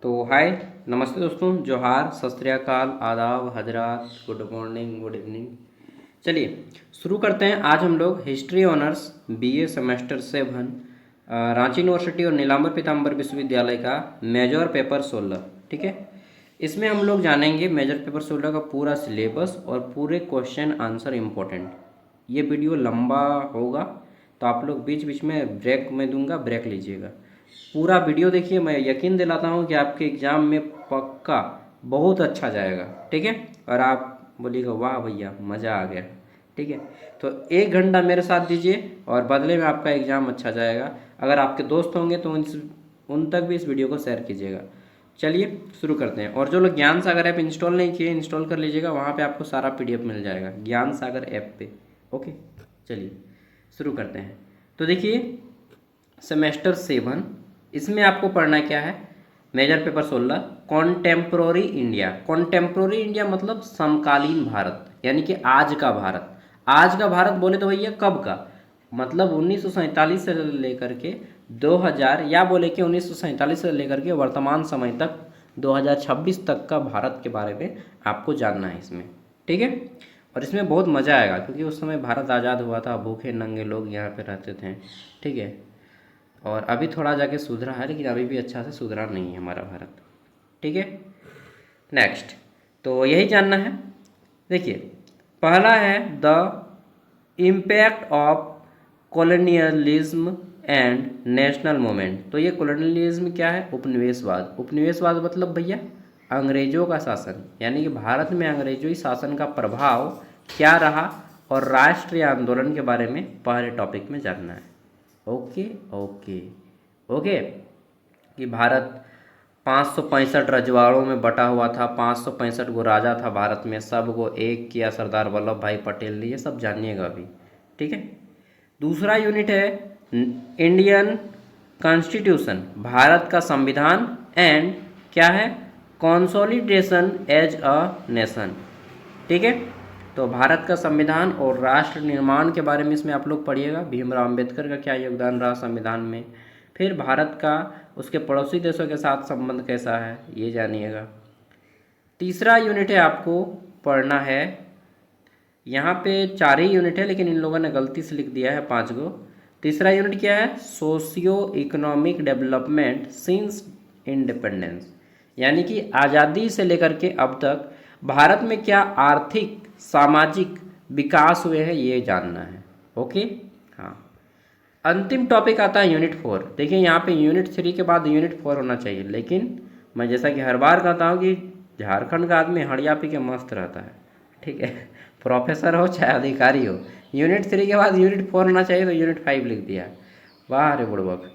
तो हाय, नमस्ते दोस्तों, जोहार, सत श्री अकाल, आदाब, हजरात, गुड मॉर्निंग, गुड इवनिंग। चलिए शुरू करते हैं। आज हम लोग history honours BA semester 7 Ranchi university और नीलांबर पीताम्बर विश्वविद्यालय का मेजर पेपर 16, ठीक है। इसमें हम लोग जानेंगे मेजर पेपर 16 का पूरा सिलेबस और पूरे क्वेश्चन आंसर इम्पोर्टेंट। ये वीडियो लंबा होगा तो आप लोग बीच बीच में ब्रेक में दूंगा, ब्रेक लीजिएगा। पूरा वीडियो देखिए, मैं यकीन दिलाता हूँ कि आपके एग्ज़ाम में पक्का बहुत अच्छा जाएगा, ठीक है। और आप बोलिएगा वाह भैया मज़ा आ गया, ठीक है। तो 1 घंटा मेरे साथ दीजिए और बदले में आपका एग्ज़ाम अच्छा जाएगा। अगर आपके दोस्त होंगे तो उन तक भी इस वीडियो को शेयर कीजिएगा। चलिए शुरू करते हैं। और जो लोग ज्ञान सागर ऐप इंस्टॉल नहीं किए, इंस्टॉल कर लीजिएगा, वहाँ पे आपको सारा PDF मिल जाएगा ज्ञान सागर ऐप पे। ओके, चलिए शुरू करते हैं। तो देखिए सेमेस्टर 7, इसमें आपको पढ़ना क्या है, major paper 16 contemporary India. Contemporary India मतलब समकालीन भारत, यानी कि आज का भारत। आज का भारत बोले तो भैया कब का, मतलब 1947 से लेकर के 2000, या बोले कि 1947 से लेकर के वर्तमान समय तक 2026 तक का भारत के बारे में आपको जानना है इसमें, ठीक है। और इसमें बहुत मज़ा आएगा क्योंकि उस समय भारत आज़ाद हुआ था, भूखे नंगे लोग यहाँ पे रहते थे, ठीक है। और अभी थोड़ा जाके सुधरा है, लेकिन अभी भी अच्छा से सुधरा नहीं है हमारा भारत, ठीक है। नेक्स्ट, तो यही जानना है। देखिए पहला है the impact of colonialism and national movement. तो ये कॉलोनियलिज्म क्या है, उपनिवेशवाद। उपनिवेशवाद मतलब भैया अंग्रेजों का शासन, यानी कि भारत में अंग्रेजों शासन का प्रभाव क्या रहा, और राष्ट्रीय आंदोलन के बारे में पहले टॉपिक में जानना है। ओके ओके ओके, कि भारत 565 रजवाड़ों में बटा हुआ था, 565 गो राजा था भारत में, सब को एक किया सरदार वल्लभ भाई पटेल ने, ये सब जानिएगा अभी, ठीक है। दूसरा यूनिट है इंडियन कॉन्स्टिट्यूशन, भारत का संविधान, एंड क्या है, कॉन्सोलिडेशन एज अ नेशन, ठीक है। तो भारत का संविधान और राष्ट्र निर्माण के बारे में इसमें आप लोग पढ़िएगा, भीमराव अंबेडकर का क्या योगदान रहा संविधान में, फिर भारत का उसके पड़ोसी देशों के साथ संबंध कैसा है ये जानिएगा। तीसरा यूनिट है आपको पढ़ना है, यहाँ पे 4 ही यूनिट है लेकिन इन लोगों ने गलती से लिख दिया है 5 गो। तीसरा यूनिट क्या है, socio economic development since independence, यानी कि आज़ादी से लेकर के अब तक भारत में क्या आर्थिक सामाजिक विकास हुए हैं ये जानना है। ओके, हाँ। अंतिम टॉपिक आता है यूनिट 4। देखिए यहाँ पे यूनिट 3 के बाद यूनिट 4 होना चाहिए, लेकिन मैं जैसा कि हर बार कहता हूँ कि झारखंड का आदमी हड़िया पी के मस्त रहता है, ठीक है। प्रोफेसर हो चाहे अधिकारी हो, यूनिट 3 के बाद यूनिट 4 होना चाहिए, तो यूनिट 5 लिख दिया। वाह रे बुड़बक।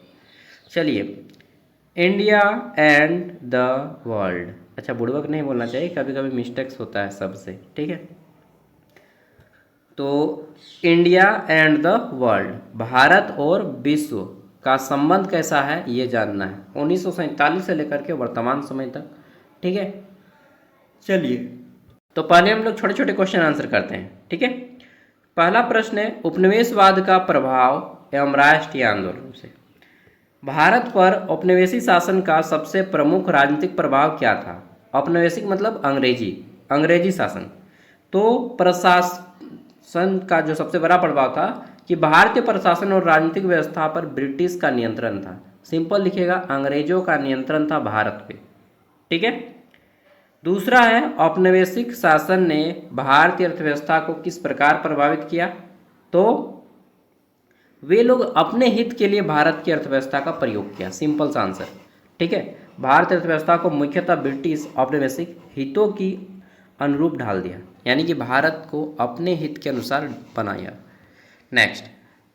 चलिए, इंडिया एंड द वर्ल्ड। अच्छा, बुड़बक नहीं बोलना चाहिए, कभी कभी मिस्टेक्स होता है सबसे, ठीक है। तो India and the world, Bharat और विश्व का संबंध कैसा है ये जानना है, 1947 से लेकर के वर्तमान समय तक, ठीक है। चलिए, तो पहले हम लोग छोटे छोटे क्वेश्चन आंसर करते हैं, ठीक है। पहला प्रश्न है उपनिवेशवाद का प्रभाव एवं राष्ट्रीय आंदोलन से। भारत पर औपनिवेशिक शासन का सबसे प्रमुख राजनीतिक प्रभाव क्या था। औपनिवेशिक मतलब अंग्रेजी शासन। तो प्रशासन का जो सबसे बड़ा प्रभाव था कि भारतीय प्रशासन और राजनीतिक व्यवस्था पर ब्रिटिश का नियंत्रण था। सिंपल लिखिएगा, अंग्रेजों का नियंत्रण था भारत पे, ठीक है। दूसरा है औपनिवेशिक शासन ने भारतीय अर्थव्यवस्था को किस प्रकार प्रभावित किया। तो वे लोग अपने हित के लिए भारत की अर्थव्यवस्था का प्रयोग किया, सिंपल सा आंसर, ठीक है। भारतीय अर्थव्यवस्था को मुख्यतः ब्रिटिश औपनिवेशिक हितों की अनुरूप ढाल दिया, यानी कि भारत को अपने हित के अनुसार बनाया। नेक्स्ट,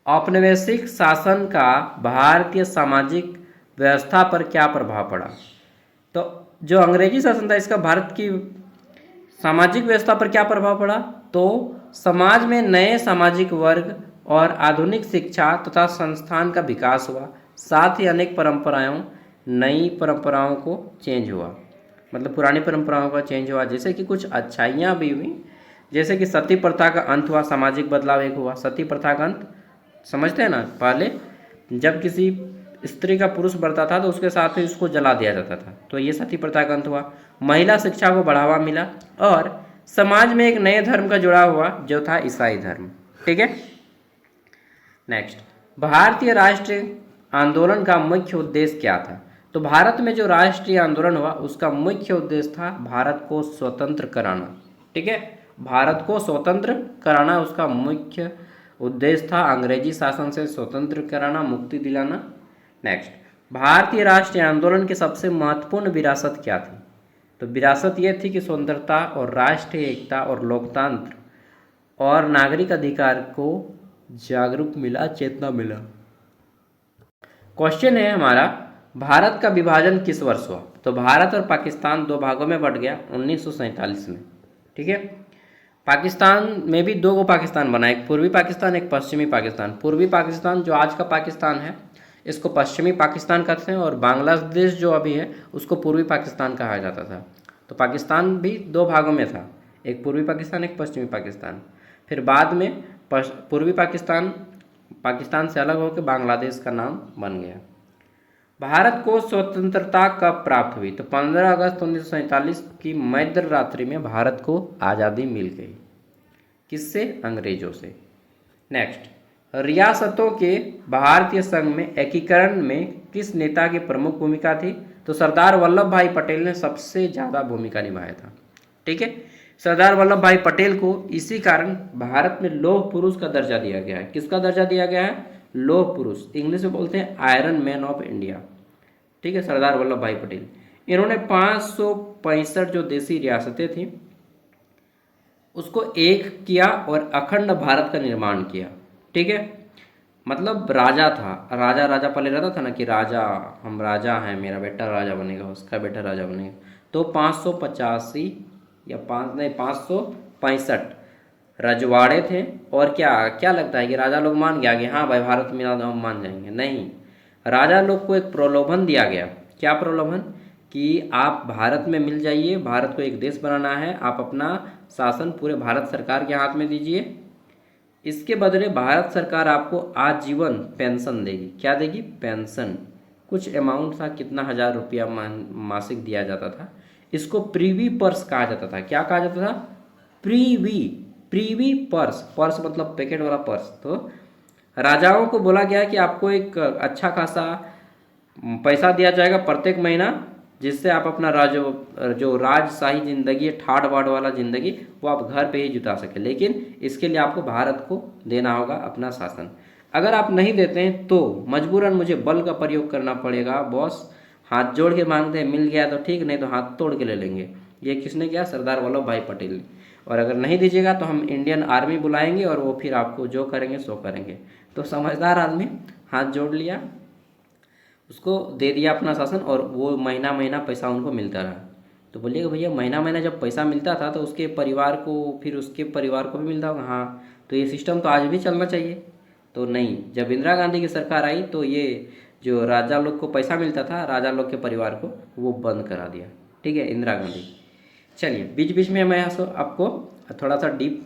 औपनिवेशिक शासन का भारतीय सामाजिक व्यवस्था पर क्या प्रभाव पड़ा। तो जो अंग्रेजी शासन था इसका भारत की सामाजिक व्यवस्था पर क्या प्रभाव पड़ा। तो समाज में नए सामाजिक वर्ग और आधुनिक शिक्षा तथा संस्थान का विकास हुआ, साथ ही अनेक परंपराओं नई परंपराओं को चेंज हुआ, मतलब पुरानी परंपराओं का चेंज हुआ। जैसे कि कुछ अच्छाइयाँ भी हुई, जैसे कि सती प्रथा का अंत हुआ, सामाजिक बदलाव एक हुआ। सती प्रथा का अंत समझते हैं ना, पहले जब किसी स्त्री का पुरुष बढ़ता था तो उसके साथ ही उसको जला दिया जाता था, तो ये सती प्रथा का अंत हुआ। महिला शिक्षा को बढ़ावा मिला और समाज में एक नए धर्म का जुड़ा हुआ जो था ईसाई धर्म। ठीक है। नेक्स्ट, भारतीय राष्ट्रीय आंदोलन का मुख्य उद्देश्य क्या था? तो भारत में जो राष्ट्रीय आंदोलन हुआ उसका मुख्य उद्देश्य था भारत को स्वतंत्र कराना। ठीक है, भारत को स्वतंत्र कराना उसका मुख्य उद्देश्य था, अंग्रेजी शासन से स्वतंत्र कराना, मुक्ति दिलाना। नेक्स्ट, भारतीय राष्ट्रीय आंदोलन की सबसे महत्वपूर्ण विरासत क्या थी? तो विरासत यह थी कि स्वतंत्रता और राष्ट्रीय एकता और लोकतंत्र और नागरिक अधिकार को जागरूक मिला, चेतना मिला। क्वेश्चन है हमारा, भारत का विभाजन किस वर्ष हुआ? तो भारत और पाकिस्तान दो भागों में बट गया 1947 में। ठीक है, पाकिस्तान में भी दो पाकिस्तान बना, एक पूर्वी पाकिस्तान एक पश्चिमी पाकिस्तान। पूर्वी पाकिस्तान जो आज का पाकिस्तान है इसको पश्चिमी पाकिस्तान कहते हैं और बांग्लादेश जो अभी है उसको पूर्वी पाकिस्तान कहा जाता था। तो पाकिस्तान भी दो भागों में था, एक पूर्वी पाकिस्तान एक पश्चिमी पाकिस्तान। फिर बाद में पूर्वी पाकिस्तान से अलग होकर बांग्लादेश का नाम बन गया। भारत को स्वतंत्रता कब प्राप्त हुई? तो 15 अगस्त 1947 की मध्य रात्रि में भारत को आज़ादी मिल गई। किससे? अंग्रेजों से। नेक्स्ट, रियासतों के भारतीय संघ में एकीकरण में किस नेता की प्रमुख भूमिका थी? तो सरदार वल्लभ भाई पटेल ने सबसे ज़्यादा भूमिका निभाया था। ठीक है, सरदार वल्लभ भाई पटेल को इसी कारण भारत में लौह पुरुष का दर्जा दिया गया है। किसका दर्जा दिया गया है? लौह पुरुष, इंग्लिश में बोलते हैं आयरन मैन ऑफ इंडिया। ठीक है, सरदार वल्लभ भाई पटेल। इन्होंने 565 जो देसी रियासतें थी उसको एक किया और अखंड भारत का निर्माण किया। ठीक है, मतलब राजा था, राजा पहले रहता था ना कि राजा, हम राजा हैं, मेरा बेटा राजा बनेगा, उसका बेटा राजा बनेगा। तो 585 या 565 रजवाड़े थे। और क्या क्या लगता है कि राजा लोग मान गया कि हाँ भाई भारत में हम मान जाएंगे? नहीं, राजा लोग को एक प्रलोभन दिया गया। क्या प्रलोभन? कि आप भारत में मिल जाइए, भारत को एक देश बनाना है, आप अपना शासन पूरे भारत सरकार के हाथ में दीजिए, इसके बदले भारत सरकार आपको आजीवन पेंशन देगी। क्या देगी? पेंशन। कुछ अमाउंट था, कितना 1000 रुपया मासिक दिया जाता था। इसको प्रीवी पर्स कहा जाता था। क्या कहा जाता था? प्रीवी पर्स। पर्स मतलब पैकेट वाला पर्स। तो राजाओं को बोला गया कि आपको एक अच्छा खासा पैसा दिया जाएगा प्रत्येक महीना, जिससे आप अपना जो राजशाही जिंदगी है, ठाड़ बाड़ वाला जिंदगी, वो आप घर पे ही जुटा सके। लेकिन इसके लिए आपको भारत को देना होगा अपना शासन। अगर आप नहीं देते हैं तो मजबूरन मुझे बल का प्रयोग करना पड़ेगा बॉस। हाथ जोड़ के मांगते हैं, मिल गया तो ठीक, नहीं तो हाथ तोड़ के ले लेंगे। ये किसने किया? सरदार वल्लभ भाई पटेल ने। और अगर नहीं दीजिएगा तो हम इंडियन आर्मी बुलाएंगे और वो फिर आपको जो करेंगे सो करेंगे। तो समझदार आदमी हाथ जोड़ लिया, उसको दे दिया अपना शासन और वो महीना महीना पैसा उनको मिलता रहा। तो बोलिएगा भैया महीना महीना जब पैसा मिलता था तो उसके परिवार को, फिर उसके परिवार को भी मिलता होगा। हाँ, तो ये सिस्टम तो आज भी चलना चाहिए। तो नहीं, जब इंदिरा गांधी की सरकार आई तो ये जो राजा लोग को पैसा मिलता था, राजा लोग के परिवार को, वो बंद करा दिया। ठीक है, इंदिरा गांधी। चलिए, बीच बीच में मैं आपको थोड़ा सा डीप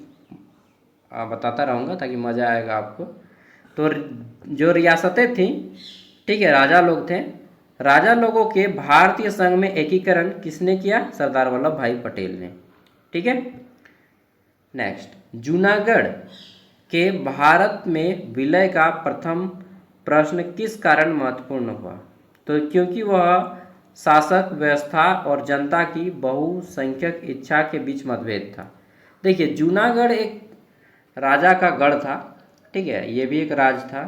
बताता रहूँगा ताकि मज़ा आएगा आपको। तो जो रियासतें थीं, ठीक है, राजा लोग थे, राजा लोगों के भारतीय संघ में एकीकरण किसने किया? सरदार वल्लभ भाई पटेल ने। ठीक है। नेक्स्ट, जूनागढ़ के भारत में विलय का प्रथम प्रश्न किस कारण महत्वपूर्ण हुआ? तो क्योंकि वह शासक व्यवस्था और जनता की बहुसंख्यक इच्छा के बीच मतभेद था। देखिए, जूनागढ़ एक राजा का गढ़ था। ठीक है, ये भी एक राज था।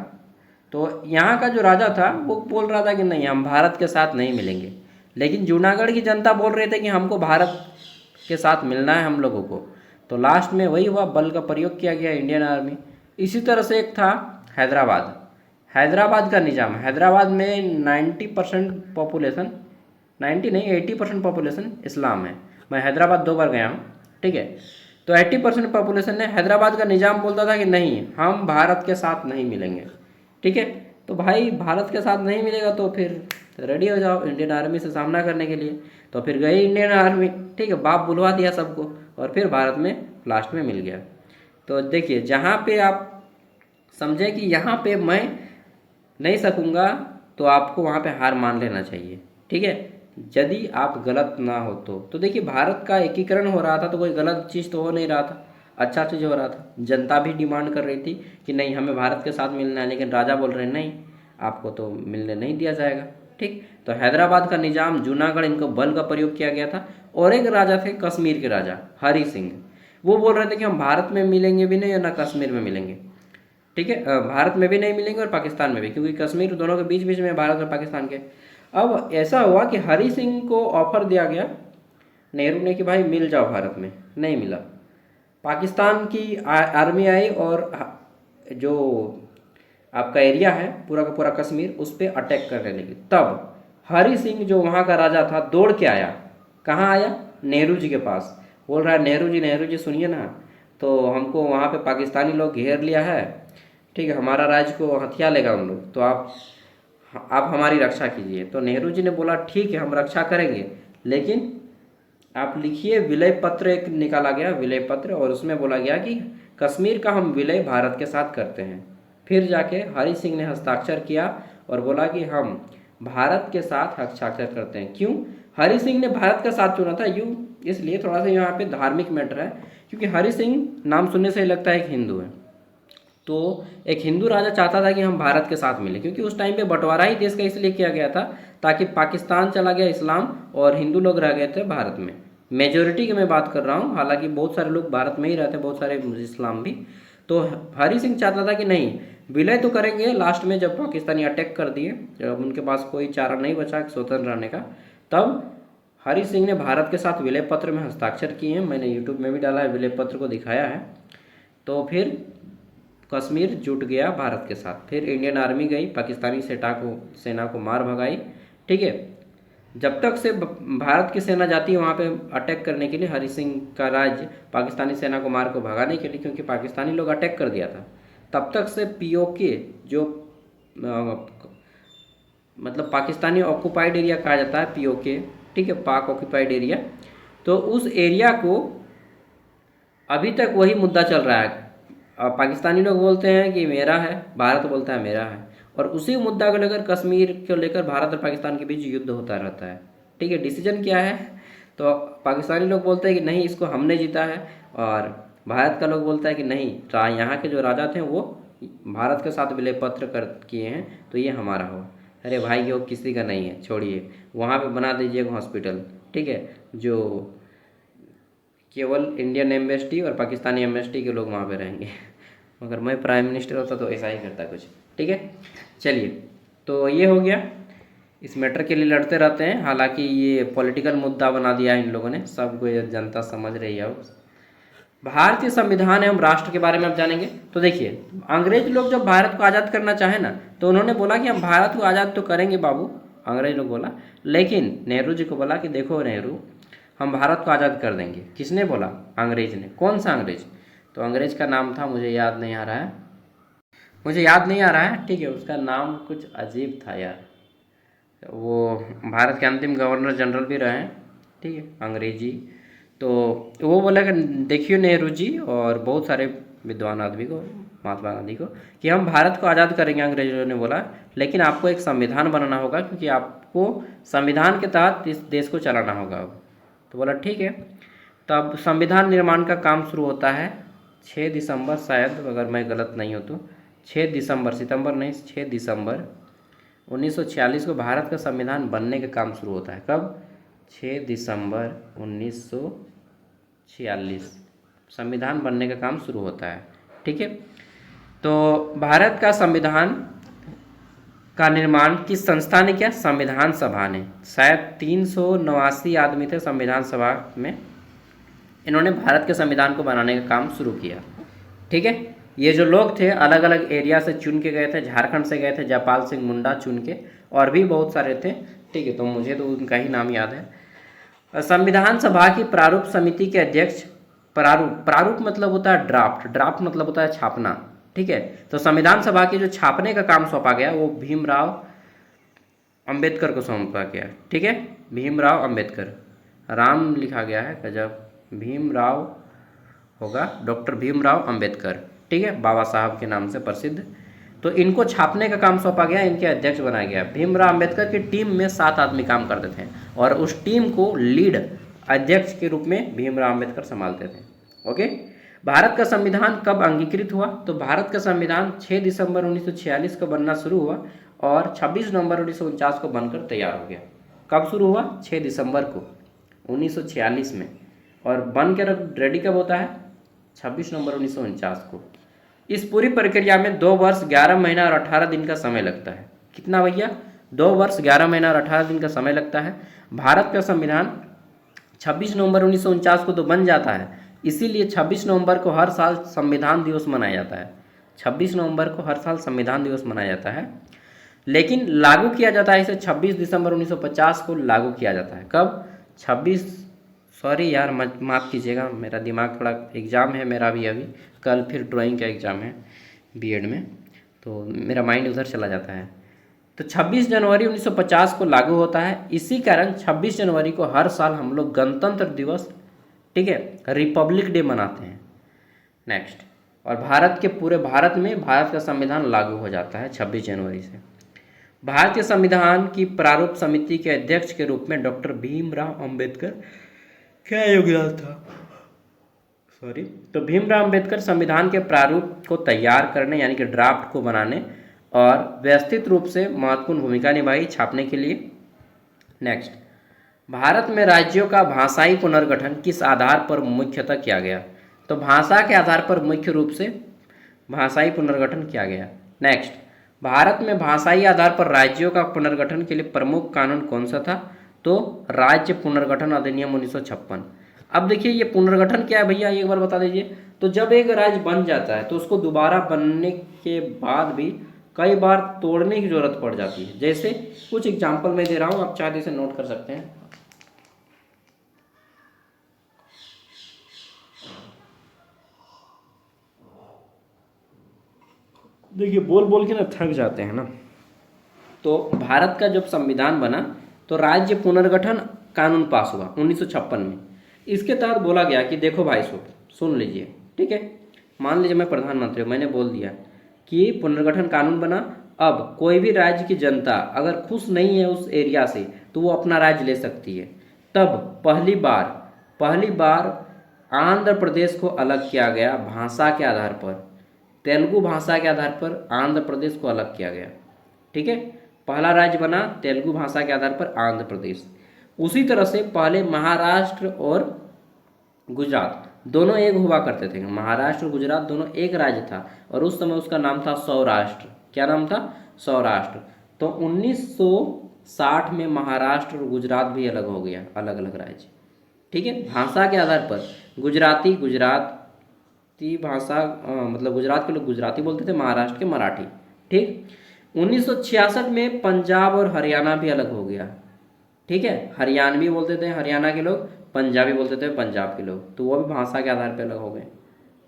तो यहाँ का जो राजा था वो बोल रहा था कि नहीं, हम भारत के साथ नहीं मिलेंगे, लेकिन जूनागढ़ की जनता बोल रहे थे कि हमको भारत के साथ मिलना है हम लोगों को। तो लास्ट में वही हुआ, बल का प्रयोग किया गया, इंडियन आर्मी। इसी तरह से एक था हैदराबाद। हैदराबाद का निज़ाम, हैदराबाद में 90% पॉपुलेशन, 90 नहीं 80% पॉपुलेशन इस्लाम है। मैं हैदराबाद 2 बार गया हूँ। ठीक है, तो 80% पॉपुलेशन ने हैदराबाद का निज़ाम बोलता था कि नहीं, हम भारत के साथ नहीं मिलेंगे। ठीक है, तो भाई भारत के साथ नहीं मिलेगा तो फिर रेडी हो जाओ इंडियन आर्मी से सामना करने के लिए। तो फिर गई इंडियन आर्मी। ठीक है, बाप बुलवा दिया सबको और फिर भारत में लास्ट में मिल गया। तो देखिए, जहाँ पे आप समझें कि यहाँ पे मैं नहीं सकूँगा, तो आपको वहाँ पे हार मान लेना चाहिए, ठीक है, यदि आप गलत ना हो तो देखिए भारत का एकीकरण हो रहा था तो कोई गलत चीज़ तो हो नहीं रहा था, अच्छा चीज़ हो रहा था। जनता भी डिमांड कर रही थी कि नहीं हमें भारत के साथ मिलना है, लेकिन राजा बोल रहे हैं नहीं आपको तो मिलने नहीं दिया जाएगा, ठीक। तो हैदराबाद का निज़ाम, जूनागढ़, इनको बल का प्रयोग किया गया था। और एक राजा थे कश्मीर के राजा हरि सिंह, वो बोल रहे थे कि हम भारत में मिलेंगे भी नहीं और ना कश्मीर में मिलेंगे, ठीक है, भारत में भी नहीं मिलेंगे और पाकिस्तान में भी, क्योंकि कश्मीर दोनों के बीच बीच में भारत और पाकिस्तान के। अब ऐसा हुआ कि हरि सिंह को ऑफर दिया गया नेहरू ने कि भाई मिल जाओ भारत में, नहीं मिला। पाकिस्तान की आर्मी आई और जो आपका एरिया है पूरा का पूरा कश्मीर, उस पर अटैक करने लगी। तब हरि सिंह जो वहाँ का राजा था दौड़ के आया, कहाँ आया, नेहरू जी के पास। बोल रहा है नेहरू जी सुनिए ना, तो हमको वहाँ पे पाकिस्तानी लोग घेर लिया है, ठीक है, हमारा राज्य को हथिया लेगा उन लोग, तो आप हमारी रक्षा कीजिए। तो नेहरू जी ने बोला ठीक है हम रक्षा करेंगे, लेकिन आप लिखिए विलय पत्र, एक निकाला गया विलय पत्र, और उसमें बोला गया कि कश्मीर का हम विलय भारत के साथ करते हैं। फिर जाके हरि सिंह ने हस्ताक्षर किया और बोला कि हम भारत के साथ हस्ताक्षर करते हैं। क्यों हरि सिंह ने भारत का साथ चुना था, यूँ इसलिए, थोड़ा सा यहाँ पे धार्मिक मैटर है, क्योंकि हरि सिंह नाम सुनने से ही लगता है एक हिंदू है। तो एक हिंदू राजा चाहता था कि हम भारत के साथ मिले, क्योंकि उस टाइम पे बंटवारा ही देश का इसलिए किया गया था ताकि पाकिस्तान चला गया इस्लाम और हिंदू लोग रह गए थे भारत में। मेजोरिटी की मैं बात कर रहा हूँ, हालांकि बहुत सारे लोग भारत में ही रहते, बहुत सारे इस्लाम भी। तो हरि सिंह चाहता था कि नहीं विलय तो करेंगे, लास्ट में जब पाकिस्तानी अटैक कर दिए, जब उनके पास कोई चारा नहीं बचा स्वतंत्र रहने का, तब हरि सिंह ने भारत के साथ विलय पत्र में हस्ताक्षर किए हैं। मैंने यूट्यूब में भी डाला है, विलय पत्र को दिखाया है। तो फिर कश्मीर जुट गया भारत के साथ। फिर इंडियन आर्मी गई, पाकिस्तानी सेना को मार भगाई, ठीक है। जब तक से भारत की सेना जाती है वहाँ पे अटैक करने के लिए, हरि सिंह का राज्य पाकिस्तानी सेना को मार को भगाने के लिए, क्योंकि पाकिस्तानी लोग अटैक कर दिया था, तब तक से पीओके जो मतलब पाकिस्तानी ऑक्यूपाइड एरिया कहा जाता है, पीओके, ठीक है, पाक ऑक्यूपाइड एरिया, तो उस एरिया को अभी तक वही मुद्दा चल रहा है। पाकिस्तानी लोग बोलते हैं कि मेरा है, भारत बोलता है मेरा है, और उसी मुद्दा को लेकर कश्मीर को लेकर भारत और पाकिस्तान के बीच युद्ध होता रहता है, ठीक है। डिसीजन क्या है, तो पाकिस्तानी लोग बोलते हैं कि नहीं इसको हमने जीता है, और भारत का लोग बोलता है कि नहीं यहाँ के जो राजा थे वो भारत के साथ विलय पत्र कर किए हैं तो ये हमारा हो। अरे भाई ये किसी का नहीं है, छोड़िए, वहाँ पे बना दीजिएगा हॉस्पिटल, ठीक है, जो केवल इंडियन एम्बेसी और पाकिस्तानी एम्बेसी के लोग वहाँ पे रहेंगे। मगर मैं प्राइम मिनिस्टर होता तो ऐसा ही करता कुछ, ठीक है। चलिए, तो ये हो गया, इस मैटर के लिए लड़ते रहते हैं, हालांकि ये पॉलिटिकल मुद्दा बना दिया है इन लोगों ने, सबको ये जनता समझ रही है। भारतीय संविधान एवं राष्ट्र के बारे में आप जानेंगे। तो देखिए अंग्रेज लोग जब भारत को आज़ाद करना चाहे ना, तो उन्होंने बोला कि हम भारत को आज़ाद तो करेंगे बाबू, अंग्रेज लोग बोला, लेकिन नेहरू जी को बोला कि देखो नेहरू हम भारत को आज़ाद कर देंगे। किसने बोला, अंग्रेज ने। कौन सा अंग्रेज, तो अंग्रेज का नाम था, मुझे याद नहीं आ रहा है, ठीक है, उसका नाम कुछ अजीब था यार, वो भारत के अंतिम गवर्नर जनरल भी रहे हैं, ठीक है, अंग्रेजी। तो वो बोला कि देखिए नेहरू जी और बहुत सारे विद्वान आदमी को, महात्मा गांधी को, कि हम भारत को आज़ाद करेंगे, अंग्रेजों ने बोला, लेकिन आपको एक संविधान बनाना होगा, क्योंकि आपको संविधान के तहत इस देश को चलाना होगा अब। तो बोला ठीक है। तब संविधान निर्माण का काम शुरू होता है 6 दिसंबर, शायद अगर मैं गलत नहीं हो तो 6 दिसंबर, सितंबर नहीं, 6 दिसंबर 1946 को भारत का संविधान बनने का काम शुरू होता है। कब, 6 दिसंबर 1946 संविधान बनने का काम शुरू होता है, ठीक है। तो भारत का संविधान का निर्माण किस संस्था ने किया, संविधान सभा ने। शायद 389 आदमी थे संविधान सभा में, इन्होंने भारत के संविधान को बनाने का काम शुरू किया, ठीक है। ये जो लोग थे अलग अलग एरिया से चुन के गए थे, झारखंड से गए थे जयपाल सिंह मुंडा चुन के, और भी बहुत सारे थे, ठीक है, तो मुझे तो उनका ही नाम याद है। संविधान सभा की प्रारूप समिति के अध्यक्ष, प्रारूप मतलब होता है ड्राफ्ट मतलब होता है छापना, ठीक है। तो संविधान सभा के जो छापने का काम सौंपा गया वो भीमराव अंबेडकर को सौंपा गया, ठीक है, भीमराव अंबेडकर, राम लिखा गया है गजब, भीमराव होगा, डॉक्टर भीमराव अंबेडकर, ठीक है, बाबा साहब के नाम से प्रसिद्ध। तो इनको छापने का काम सौंपा गया, इनके अध्यक्ष बनाया गया। भीमराव अंबेडकर की टीम में 7 आदमी काम करते थे और उस टीम को लीड अध्यक्ष के रूप में भीमराव अंबेडकर संभालते थे। ओके। भारत का संविधान कब अंगीकृत हुआ? तो भारत का संविधान 6 दिसंबर 1946 को बनना शुरू हुआ और 26 नवंबर 1949 को बनकर तैयार हो गया। कब शुरू हुआ? 6 दिसंबर को 1946 में, और बनकर रेडी कब होता है? 26 नवंबर 1949 को। इस पूरी प्रक्रिया में 2 वर्ष 11 महीना और 18 दिन का समय लगता है। कितना भैया? 2 वर्ष 11 महीना और 18 दिन का समय लगता है। भारत का संविधान 26 नवंबर 1949 को तो बन जाता है, इसीलिए 26 नवंबर को हर साल संविधान दिवस मनाया जाता है। 26 नवंबर को हर साल संविधान दिवस मनाया जाता है, लेकिन लागू किया जाता है इसे 26 दिसंबर 1950 को लागू किया जाता है। कब? 26, सॉरी यार माफ़ कीजिएगा, मेरा दिमाग थोड़ा, एग्ज़ाम है मेरा भी अभी, कल फिर ड्राइंग का एग्ज़ाम है बीएड में, तो मेरा माइंड उधर चला जाता है। तो 26 जनवरी 1950 को लागू होता है। इसी कारण 26 जनवरी को हर साल हम लोग गणतंत्र दिवस, ठीक है, रिपब्लिक डे मनाते हैं। नेक्स्ट, और भारत के पूरे भारत में भारत का संविधान लागू हो जाता है 26 जनवरी से। भारतीय संविधान की प्रारूप समिति के अध्यक्ष के रूप में डॉक्टर भीमराव अंबेडकर क्या योगदान था? सॉरी, तो भीमराव अंबेडकर संविधान के प्रारूप को तैयार करने यानी कि ड्राफ्ट को बनाने और व्यवस्थित रूप से महत्वपूर्ण भूमिका निभाई छापने के लिए। नेक्स्ट, भारत में राज्यों का भाषाई पुनर्गठन किस आधार पर मुख्यतः किया गया? तो भाषा के आधार पर मुख्य रूप से भाषाई पुनर्गठन किया गया। नेक्स्ट, भारत में भाषाई आधार पर राज्यों का पुनर्गठन के लिए प्रमुख कानून कौन सा था? तो राज्य पुनर्गठन अधिनियम 1956। अब देखिए ये पुनर्गठन क्या है भैया, एक बार बता दीजिए। तो जब एक राज्य बन जाता है तो उसको दोबारा बनने के बाद भी कई बार तोड़ने की जरूरत पड़ जाती है। जैसे कुछ एग्जाम्पल मैं दे रहा हूँ, आप चाहे इसे नोट कर सकते हैं। देखिए बोल बोल के ना थक जाते हैं ना। तो भारत का जब संविधान बना तो राज्य पुनर्गठन कानून पास हुआ 1956 में। इसके तहत बोला गया कि देखो भाई सुन लीजिए, ठीक है, मान लीजिए मैं प्रधानमंत्री हूँ, मैंने बोल दिया कि पुनर्गठन कानून बना। अब कोई भी राज्य की जनता अगर खुश नहीं है उस एरिया से तो वो अपना राज्य ले सकती है। तब पहली बार आंध्र प्रदेश को अलग किया गया भाषा के आधार पर, तेलुगु भाषा के आधार पर आंध्र प्रदेश को अलग किया गया। ठीक है, पहला राज्य बना तेलुगु भाषा के आधार पर आंध्र प्रदेश। उसी तरह से पहले महाराष्ट्र और गुजरात दोनों एक हुआ करते थे। महाराष्ट्र और गुजरात दोनों एक राज्य था और उस समय उसका नाम था सौराष्ट्र। क्या नाम था? सौराष्ट्र। तो 1960 में महाराष्ट्र और गुजरात भी अलग हो गया, अलग अलग राज्य। ठीक है, भाषा के आधार पर गुजराती भाषा मतलब गुजरात के लोग गुजराती बोलते थे, महाराष्ट्र के मराठी। ठीक, 1966 में पंजाब और हरियाणा भी अलग हो गया। ठीक है, हरियाणवी बोलते थे हरियाणा के लोग, पंजाबी बोलते थे पंजाब के लोग, तो वो भी भाषा के आधार पर अलग हो गए।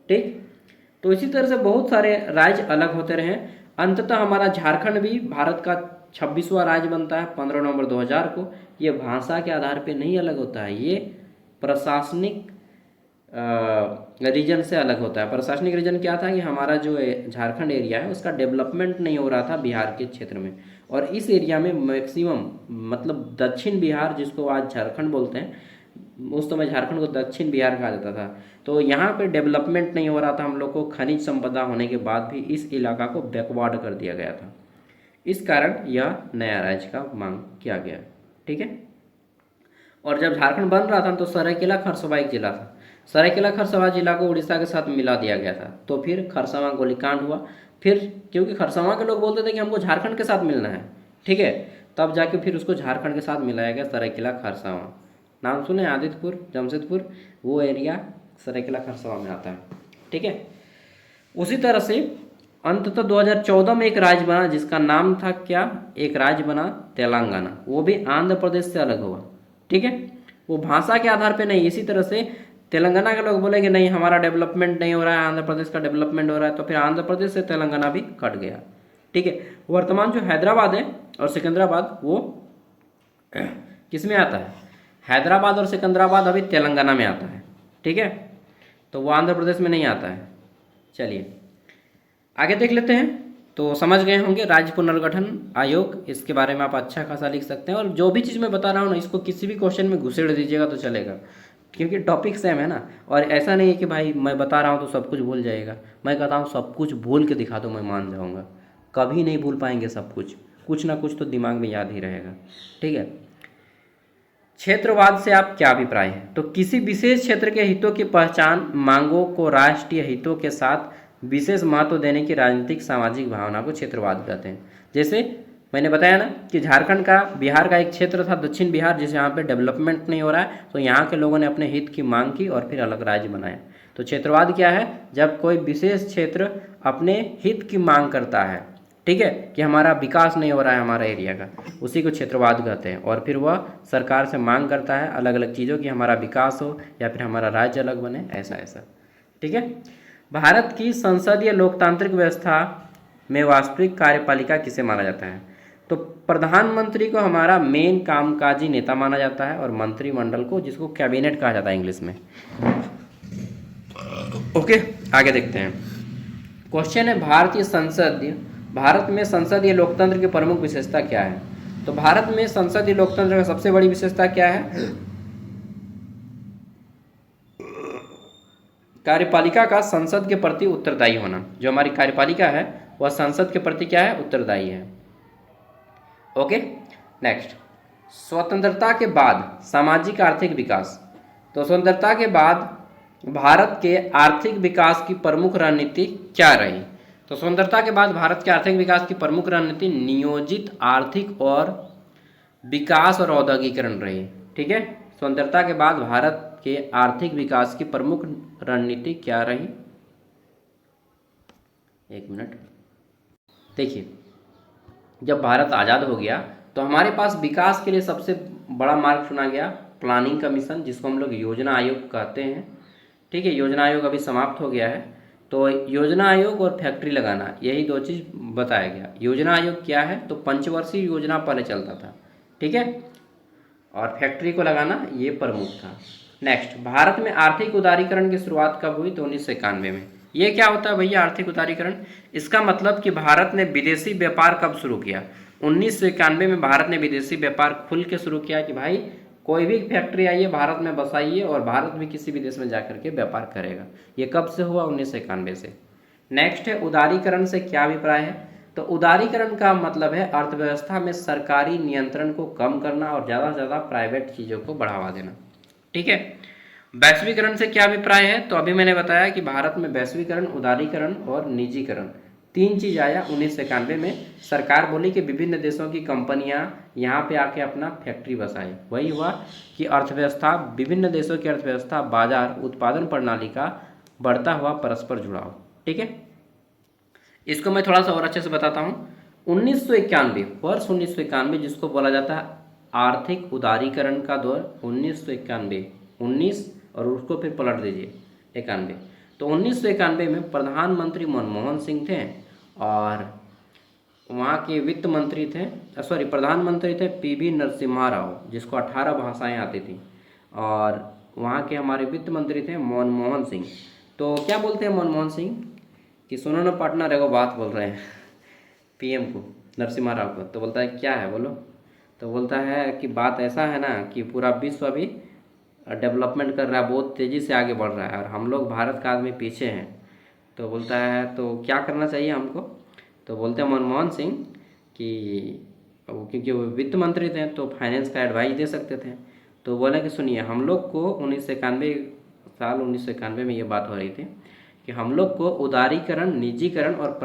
ठीक, तो इसी तरह से बहुत सारे राज्य अलग होते रहे। अंततः हमारा झारखंड भी भारत का 26वां राज्य बनता है 15 नवंबर 2000 को। ये भाषा के आधार पे नहीं अलग होता है, ये प्रशासनिक रीजन से अलग होता है। प्रशासनिक रीजन क्या था कि हमारा जो झारखंड एरिया है उसका डेवलपमेंट नहीं हो रहा था बिहार के क्षेत्र में, और इस एरिया में मैक्सिमम मतलब दक्षिण बिहार जिसको आज झारखंड बोलते हैं, उस समय झारखंड को दक्षिण बिहार कहा जाता था। तो यहाँ पे डेवलपमेंट नहीं हो रहा था, हम लोग को खनिज संपदा होने के बाद भी इस इलाका को बैकवर्ड कर दिया गया था। इस कारण यह नया राज्य का मांग किया गया। ठीक है, और जब झारखंड बन रहा था तो सरायकेला खरसावां एक जिला था। सरायकेला खरसावां जिला को उड़ीसा के साथ मिला दिया गया था। तो फिर खरसावां गोलीकांड हुआ। फिर क्योंकि खरसावां के लोग बोलते थे कि हमको झारखंड के साथ मिलना है, ठीक है, तब जाके फिर उसको झारखंड के साथ मिलाया गया सरायकेला खरसावां। नाम सुने? आदित्यपुर, जमशेदपुर, वो एरिया सरायकेला खरसावां में आता है। ठीक है, उसी तरह से अंततः 2014 में एक राज्य बना जिसका नाम था क्या? एक राज्य बना तेलंगाना, वो भी आंध्र प्रदेश से अलग हुआ। ठीक है, वो भाषा के आधार पे नहीं। इसी तरह से तेलंगाना के लोग बोले कि नहीं हमारा डेवलपमेंट नहीं हो रहा है, आंध्र प्रदेश का डेवलपमेंट हो रहा है, तो फिर आंध्र प्रदेश से तेलंगाना भी कट गया। ठीक है, वर्तमान जो हैदराबाद है और सिकंदराबाद वो किस में आता है? हैदराबाद और सिकंदराबाद अभी तेलंगाना में आता है। ठीक है, तो वो आंध्र प्रदेश में नहीं आता है। चलिए आगे देख लेते हैं। तो समझ गए होंगे राज्य पुनर्गठन आयोग, इसके बारे में आप अच्छा खासा लिख सकते हैं। और जो भी चीज़ मैं बता रहा हूँ ना, इसको किसी भी क्वेश्चन में घुसेड़ दीजिएगा तो चलेगा, क्योंकि टॉपिक सेम है ना। और ऐसा नहीं है कि भाई मैं बता रहा हूँ तो सब कुछ भूल जाएगा। मैं कहता हूँ सब कुछ भूल के दिखा दो, मैं मान जाऊँगा। कभी नहीं भूल पाएंगे सब कुछ, कुछ ना कुछ तो दिमाग में याद ही रहेगा। ठीक है। क्षेत्रवाद से आप क्या अभिप्राय है? तो किसी विशेष क्षेत्र के हितों की पहचान, मांगों को राष्ट्रीय हितों के साथ विशेष महत्व देने की राजनीतिक सामाजिक भावना को क्षेत्रवाद कहते हैं। जैसे मैंने बताया ना कि झारखंड का, बिहार का एक क्षेत्र था दक्षिण बिहार, जिसे यहाँ पे डेवलपमेंट नहीं हो रहा है, तो यहाँ के लोगों ने अपने हित की मांग की और फिर अलग राज्य बनाया। तो क्षेत्रवाद क्या है? जब कोई विशेष क्षेत्र अपने हित की मांग करता है, ठीक है, कि हमारा विकास नहीं हो रहा है हमारा एरिया का, उसी को क्षेत्रवाद कहते हैं। और फिर वह सरकार से मांग करता है अलग अलग चीज़ों की, हमारा विकास हो या फिर हमारा राज्य अलग बने, ऐसा ऐसा। ठीक है। भारत की संसदीय लोकतांत्रिक व्यवस्था में वास्तविक कार्यपालिका किसे माना जाता है? तो प्रधानमंत्री को हमारा मेन कामकाजी नेता माना जाता है, और मंत्रिमंडल को, जिसको कैबिनेट कहा जाता है इंग्लिश में। ओके, आगे देखते हैं। क्वेश्चन है भारत में संसदीय लोकतंत्र की प्रमुख विशेषता क्या है? तो भारत में संसदीय लोकतंत्र का सबसे बड़ी विशेषता क्या है? कार्यपालिका का संसद के प्रति उत्तरदायी होना। जो हमारी कार्यपालिका है वह संसद के प्रति क्या है? उत्तरदायी है। ओके, नेक्स्ट, स्वतंत्रता के बाद सामाजिक आर्थिक विकास। तो स्वतंत्रता के बाद भारत के आर्थिक विकास की प्रमुख रणनीति क्या रही? तो स्वतंत्रता के बाद भारत के आर्थिक विकास की प्रमुख रणनीति नियोजित आर्थिक और विकास और औद्योगिकरण रही। ठीक है, स्वतंत्रता के बाद भारत के आर्थिक विकास की प्रमुख रणनीति क्या रही? एक मिनट, देखिए, जब भारत आज़ाद हो गया तो हमारे पास विकास के लिए सबसे बड़ा मार्ग चुना गया प्लानिंग कमीशन, जिसको हम लोग योजना आयोग कहते हैं। ठीक है, योजना आयोग अभी समाप्त हो गया है, तो योजना आयोग और फैक्ट्री लगाना, यही दो चीज़ बताया गया। योजना आयोग क्या है? तो पंचवर्षीय योजना पहले चलता था, ठीक है, और फैक्ट्री को लगाना ये प्रमुख था। नेक्स्ट, भारत में आर्थिक उदारीकरण की शुरुआत कब हुई? तो 1991 में। ये क्या होता है भैया आर्थिक उदारीकरण? इसका मतलब कि भारत ने विदेशी व्यापार कब शुरू किया? 1991 में भारत ने विदेशी व्यापार खुल के शुरू किया कि भाई कोई भी फैक्ट्री आइए भारत में बसाइए, और भारत भी किसी भी देश में जाकर के व्यापार करेगा। ये कब से हुआ? 1991 से। नेक्स्ट है उदारीकरण से क्या अभिप्राय है? तो उदारीकरण का मतलब है अर्थव्यवस्था में सरकारी नियंत्रण को कम करना और ज़्यादा से ज़्यादा प्राइवेट चीज़ों को बढ़ावा देना। ठीक है। वैश्वीकरण से क्या अभिप्राय है? तो अभी मैंने बताया कि भारत में वैश्वीकरण, उदारीकरण और निजीकरण, तीन चीज़ आया 1991 में। सरकार बोली कि विभिन्न देशों की कंपनियां यहाँ पे आके अपना फैक्ट्री बसाएं। वही हुआ कि अर्थव्यवस्था, विभिन्न देशों की अर्थव्यवस्था, बाजार, उत्पादन प्रणाली का बढ़ता हुआ परस्पर जुड़ाव। ठीक है, इसको मैं थोड़ा सा और अच्छे से बताता हूँ। 1991 वर्ष 1991 जिसको बोला जाता है आर्थिक उदारीकरण का दौर, 1991, 19 और उसको फिर पलट दीजिए 91। तो 1991 में प्रधानमंत्री मनमोहन सिंह थे, और वहाँ के वित्त मंत्री थे, प्रधानमंत्री थे पीवी नरसिम्हा राव, जिसको 18 भाषाएं आती थी, और वहाँ के हमारे वित्त मंत्री थे मनमोहन सिंह। तो क्या बोलते हैं मनमोहन सिंह कि सुनो ना पार्टनर, एगो बात बोल रहे हैं पीएम को, नरसिम्हा राव को। तो बोलता है क्या है बोलो? तो बोलता है कि बात ऐसा है ना कि पूरा विश्व अभी डेवलपमेंट कर रहा है, बहुत तेज़ी से आगे बढ़ रहा है, और हम लोग भारत का आदमी पीछे हैं। तो बोलता है तो क्या करना चाहिए हमको? तो बोलते हैं मनमोहन सिंह कि वो, क्योंकि वो वित्त मंत्री थे तो फाइनेंस का एडवाइस दे सकते थे। तो बोले कि सुनिए, हम लोग को 1991 में ये बात हो रही थी कि हम लोग को उदारीकरण, निजीकरण और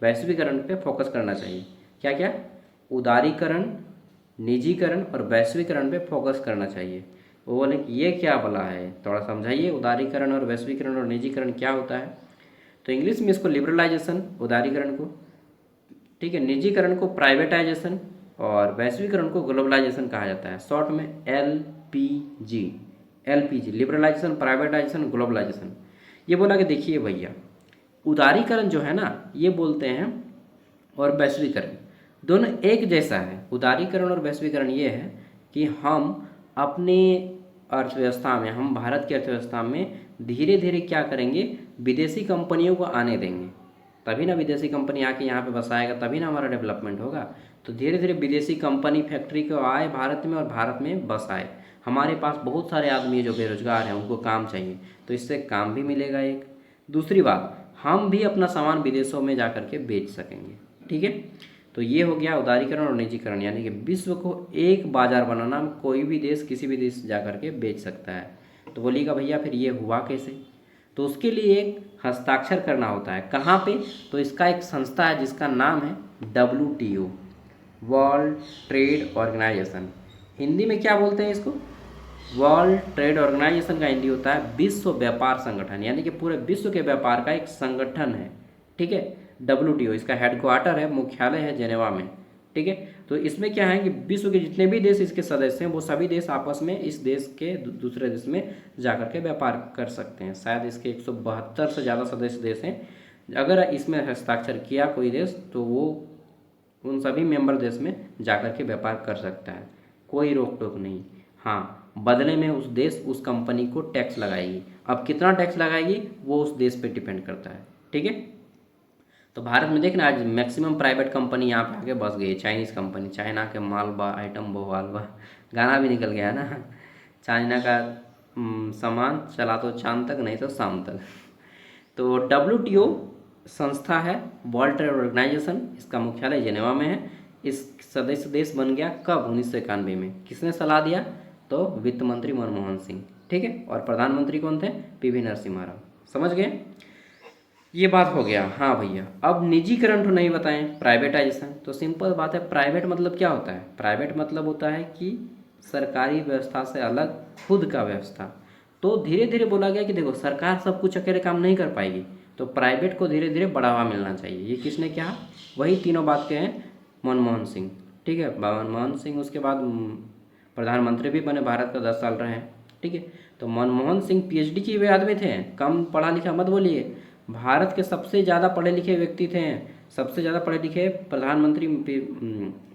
वैश्वीकरण पे फोकस करना चाहिए। क्या क्या? उदारीकरण, निजीकरण और वैश्वीकरण पे फोकस करना चाहिए। वो बोले कि ये क्या बोला है, थोड़ा समझाइए, उदारीकरण और वैश्वीकरण और निजीकरण क्या होता है? तो इंग्लिश में इसको लिबरलाइजेशन, उदारीकरण को, ठीक है, निजीकरण को प्राइवेटाइजेशन, और वैश्वीकरण को ग्लोबलाइजेशन कहा जाता है, शॉर्ट में LPG, लिबरलाइजेशन, प्राइवेटाइजेशन, ग्लोबलाइजेशन। ये बोला कि देखिए भैया, उदारीकरण जो है ना ये बोलते हैं, और वैश्वीकरण, दोनों एक जैसा है। उदारीकरण और वैश्वीकरण ये है कि हम अपने अर्थव्यवस्था में, हम भारत की अर्थव्यवस्था में धीरे धीरे क्या करेंगे, विदेशी कंपनियों को आने देंगे। तभी ना विदेशी कंपनी आके यहाँ पे बसाएगा, तभी ना हमारा डेवलपमेंट होगा। तो धीरे धीरे विदेशी कंपनी फैक्ट्री को आए भारत में और भारत में बस आए। हमारे पास बहुत सारे आदमी जो बेरोजगार हैं उनको काम चाहिए, तो इससे काम भी मिलेगा एक। दूसरी बात, हम भी अपना सामान विदेशों में जा कर के बेच सकेंगे। ठीक है, तो ये हो गया उदारीकरण और निजीकरण, यानी कि विश्व को एक बाजार बनाना। कोई भी देश किसी भी देश जा कर के बेच सकता है। तो बोलिएगा भैया फिर ये हुआ कैसे? तो उसके लिए एक हस्ताक्षर करना होता है। कहाँ पे? तो इसका एक संस्था है जिसका नाम है WTO, world trade organisation. Hindi में क्या बोलते हैं इसको? वर्ल्ड ट्रेड ऑर्गेनाइजेशन का हिंदी होता है विश्व व्यापार संगठन, यानी कि पूरे विश्व के व्यापार का एक संगठन है। ठीक है, WTO इसका हेडक्वार्टर है, मुख्यालय है जेनेवा में। ठीक है, तो इसमें क्या है कि विश्व के जितने भी देश इसके सदस्य हैं वो सभी देश आपस में इस देश के दूसरे देश में जाकर के व्यापार कर सकते हैं। शायद इसके 172 से ज़्यादा सदस्य देश हैं। अगर इसमें हस्ताक्षर किया कोई देश तो वो उन सभी मेंबर देश में जाकर के व्यापार कर सकता है, कोई रोक टोक नहीं। हाँ, बदले में उस देश उस कंपनी को टैक्स लगाएगी। अब कितना टैक्स लगाएगी वो उस देश पे डिपेंड करता है। ठीक है, तो भारत में देखना आज मैक्सिमम प्राइवेट कंपनी यहाँ पे आके बस गई है। चाइनीज़ कंपनी, चाइना के मालबा आइटम बोवालबा, गाना भी निकल गया ना, चाइना का सामान चला तो चांद तक नहीं तो शाम तक। तो WTO संस्था है, वर्ल्ड ट्रेड ऑर्गेनाइजेशन, इसका मुख्यालय जेनेवा में है। इस सदस्य देश बन गया कब? 1991 में। किसने सलाह दिया? तो वित्त मंत्री मनमोहन सिंह। ठीक है, और प्रधानमंत्री कौन थे? PV नरसिम्हा राव। समझ गए? ये बात हो गया। हाँ भैया, अब निजीकरण तो नहीं बताएं, प्राइवेटाइजेशन। तो सिंपल बात है, प्राइवेट मतलब क्या होता है? प्राइवेट मतलब होता है कि सरकारी व्यवस्था से अलग खुद का व्यवस्था। तो धीरे धीरे बोला गया कि देखो सरकार सब कुछ अकेले काम नहीं कर पाएगी, तो प्राइवेट को धीरे धीरे बढ़ावा मिलना चाहिए। ये किसने कहा? वही तीनों बात के हैं मनमोहन सिंह। ठीक है, मनमोहन सिंह उसके बाद प्रधानमंत्री भी बने, भारत का 10 साल रहे हैं। ठीक है, तो मनमोहन सिंह PhD किए हुए आदमी थे, कम पढ़ा लिखा मत बोलिए। भारत के सबसे ज़्यादा पढ़े लिखे व्यक्ति थे, सबसे ज़्यादा पढ़े लिखे प्रधानमंत्री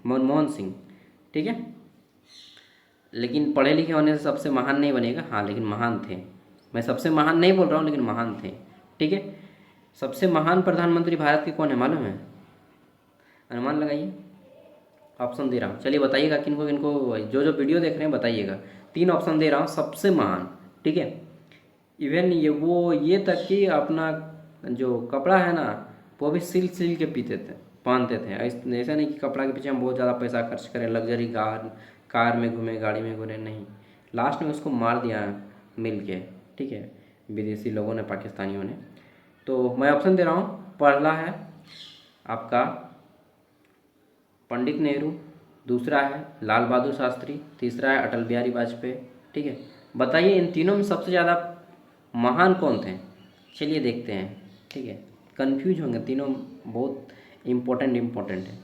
मनमोहन सिंह। ठीक है, लेकिन पढ़े लिखे होने से सबसे महान नहीं बनेगा। हाँ, लेकिन महान थे। मैं सबसे महान नहीं बोल रहा हूँ, लेकिन महान थे। ठीक है, सबसे महान प्रधानमंत्री भारत के कौन है मालूम है? अनुमान लगाइए, ऑप्शन दे रहा हूँ। चलिए बताइएगा किनको किनको, जो जो वीडियो देख रहे हैं बताइएगा। 3 ऑप्शन दे रहा हूँ सबसे महान। ठीक है, इवन ये तक कि अपना जो कपड़ा है ना वो भी सिल सिल के पीते थे, पहनते थे। ऐसा नहीं कि कपड़ा के पीछे हम बहुत ज़्यादा पैसा खर्च करें, लग्जरी कार में घूमे, गाड़ी में घूमे, नहीं। लास्ट में उसको मार दिया मिल के। ठीक है, विदेशी लोगों ने, पाकिस्तानियों ने। तो मैं ऑप्शन दे रहा हूँ। पहला है आपका पंडित नेहरू, दूसरा है लाल बहादुर शास्त्री, तीसरा है अटल बिहारी वाजपेयी। ठीक है, बताइए इन तीनों में सबसे ज़्यादा महान कौन थे? चलिए देखते हैं। ठीक है, कंफ्यूज होंगे, तीनों बहुत इम्पोर्टेंट है।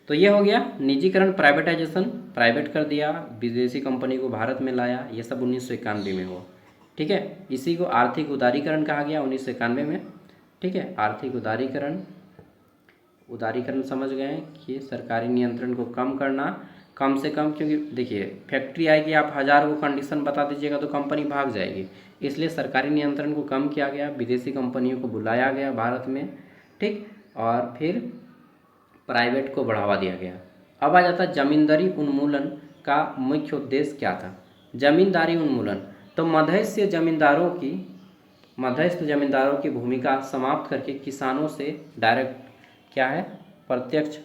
तो ये हो गया निजीकरण, प्राइवेटाइजेशन, प्राइवेट कर दिया, विदेशी कंपनी को भारत में लाया। ये सब 1991 में हुआ। ठीक है, इसी को आर्थिक उदारीकरण कहा गया 1991 में। ठीक है, आर्थिक उदारीकरण समझ गए कि सरकारी नियंत्रण को कम करना, कम से कम। क्योंकि देखिए फैक्ट्री आएगी, आप 1000 को कंडीशन बता दीजिएगा तो कंपनी भाग जाएगी। इसलिए सरकारी नियंत्रण को कम किया गया, विदेशी कंपनियों को बुलाया गया भारत में। ठीक, और फिर प्राइवेट को बढ़ावा दिया गया। अब आ जाता जमींदारी उन्मूलन का मुख्य उद्देश्य क्या था? जमींदारी उन्मूलन, तो मध्यस्थ जमींदारों की भूमिका समाप्त करके किसानों से डायरेक्ट क्या है, प्रत्यक्ष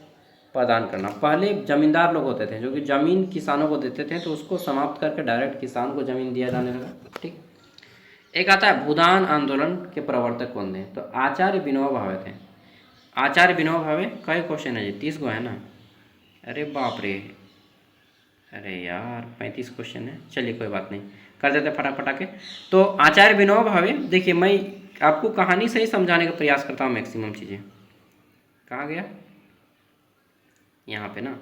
प्रदान करना। पहले जमींदार लोग होते थे जो कि जमीन किसानों को देते थे, तो उसको समाप्त करके डायरेक्ट किसान को जमीन दिया जाने लगा। ठीक, एक आता है भूदान आंदोलन के प्रवर्तक कौन थे? तो आचार्य विनोबा भावे थे। आचार्य विनोबा भावे, कई क्वेश्चन है जी? 30 गो है ना? अरे बाप रे, अरे यार 35 क्वेश्चन है। चलिए कोई बात नहीं, कर देते फटाफट के। तो आचार्य विनोबा भावे, देखिए मैं आपको कहानी से ही समझाने का प्रयास करता हूँ मैक्सिमम चीज़ें। कहाँ गया? यहाँ पे ना,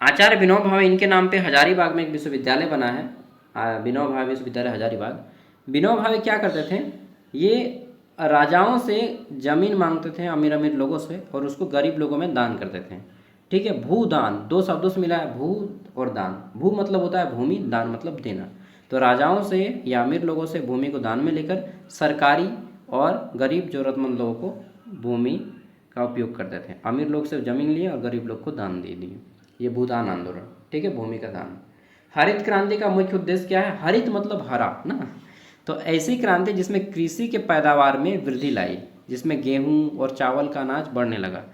आचार्य विनोबा भावे, इनके नाम पे हजारीबाग में एक विश्वविद्यालय बना है, विनोबा भावे विश्वविद्यालय हजारीबाग। विनोबा भावे क्या करते थे? ये राजाओं से जमीन मांगते थे, अमीर अमीर लोगों से, और उसको गरीब लोगों में दान करते थे। ठीक है, भूदान, 2 शब्दों से मिला है, भू और दान। भू मतलब होता है भूमि, दान मतलब देना। तो राजाओं से या अमीर लोगों से भूमि को दान में लेकर सरकारी और गरीब जरूरतमंद लोगों को भूमि का उपयोग करते थे। अमीर लोग से जमीन लिए और गरीब लोग को दान दे दिए। ये भूदान आंदोलन, ठीक है, भूमि का दान। हरित क्रांति का मुख्य उद्देश्य क्या है? हरित मतलब हरा ना, तो ऐसी क्रांति जिसमें कृषि के पैदावार में वृद्धि लाई, जिसमें गेहूं और चावल का अनाज बढ़ने लगा।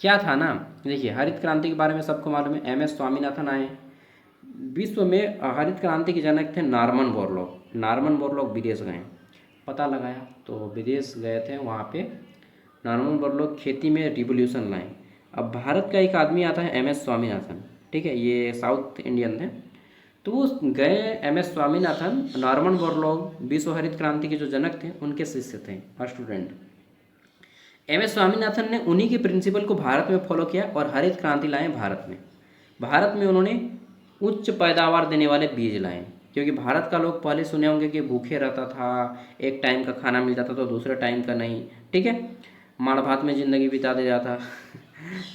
क्या था ना, देखिए हरित क्रांति के बारे में सबको मालूम है, एम एस स्वामीनाथन आए। विश्व में हरित क्रांति के जनक थे नॉर्मन बोरलॉग। नॉर्मन बोरलॉग विदेश गए, पता लगाया तो विदेश गए थे, वहाँ पे नॉर्मन बोरलॉग खेती में रिवोल्यूशन लाए। अब भारत का एक आदमी आता है एम एस स्वामीनाथन, ठीक है, ये साउथ इंडियन थे। तो वो गए, M S Swaminathan Norman Borlaug विश्व हरित क्रांति के जो जनक थे उनके शिष्य थे, स्टूडेंट। एम एस स्वामीनाथन ने उन्हीं के प्रिंसिपल को भारत में फॉलो किया और हरित क्रांति लाए भारत में। भारत में उन्होंने उच्च पैदावार देने वाले बीज लाए, क्योंकि भारत का लोग पहले सुने होंगे कि भूखे रहता था, एक टाइम का खाना मिल जाता तो दूसरे टाइम का नहीं, ठीक है, माड़ भात में ज़िंदगी बिता दे जाता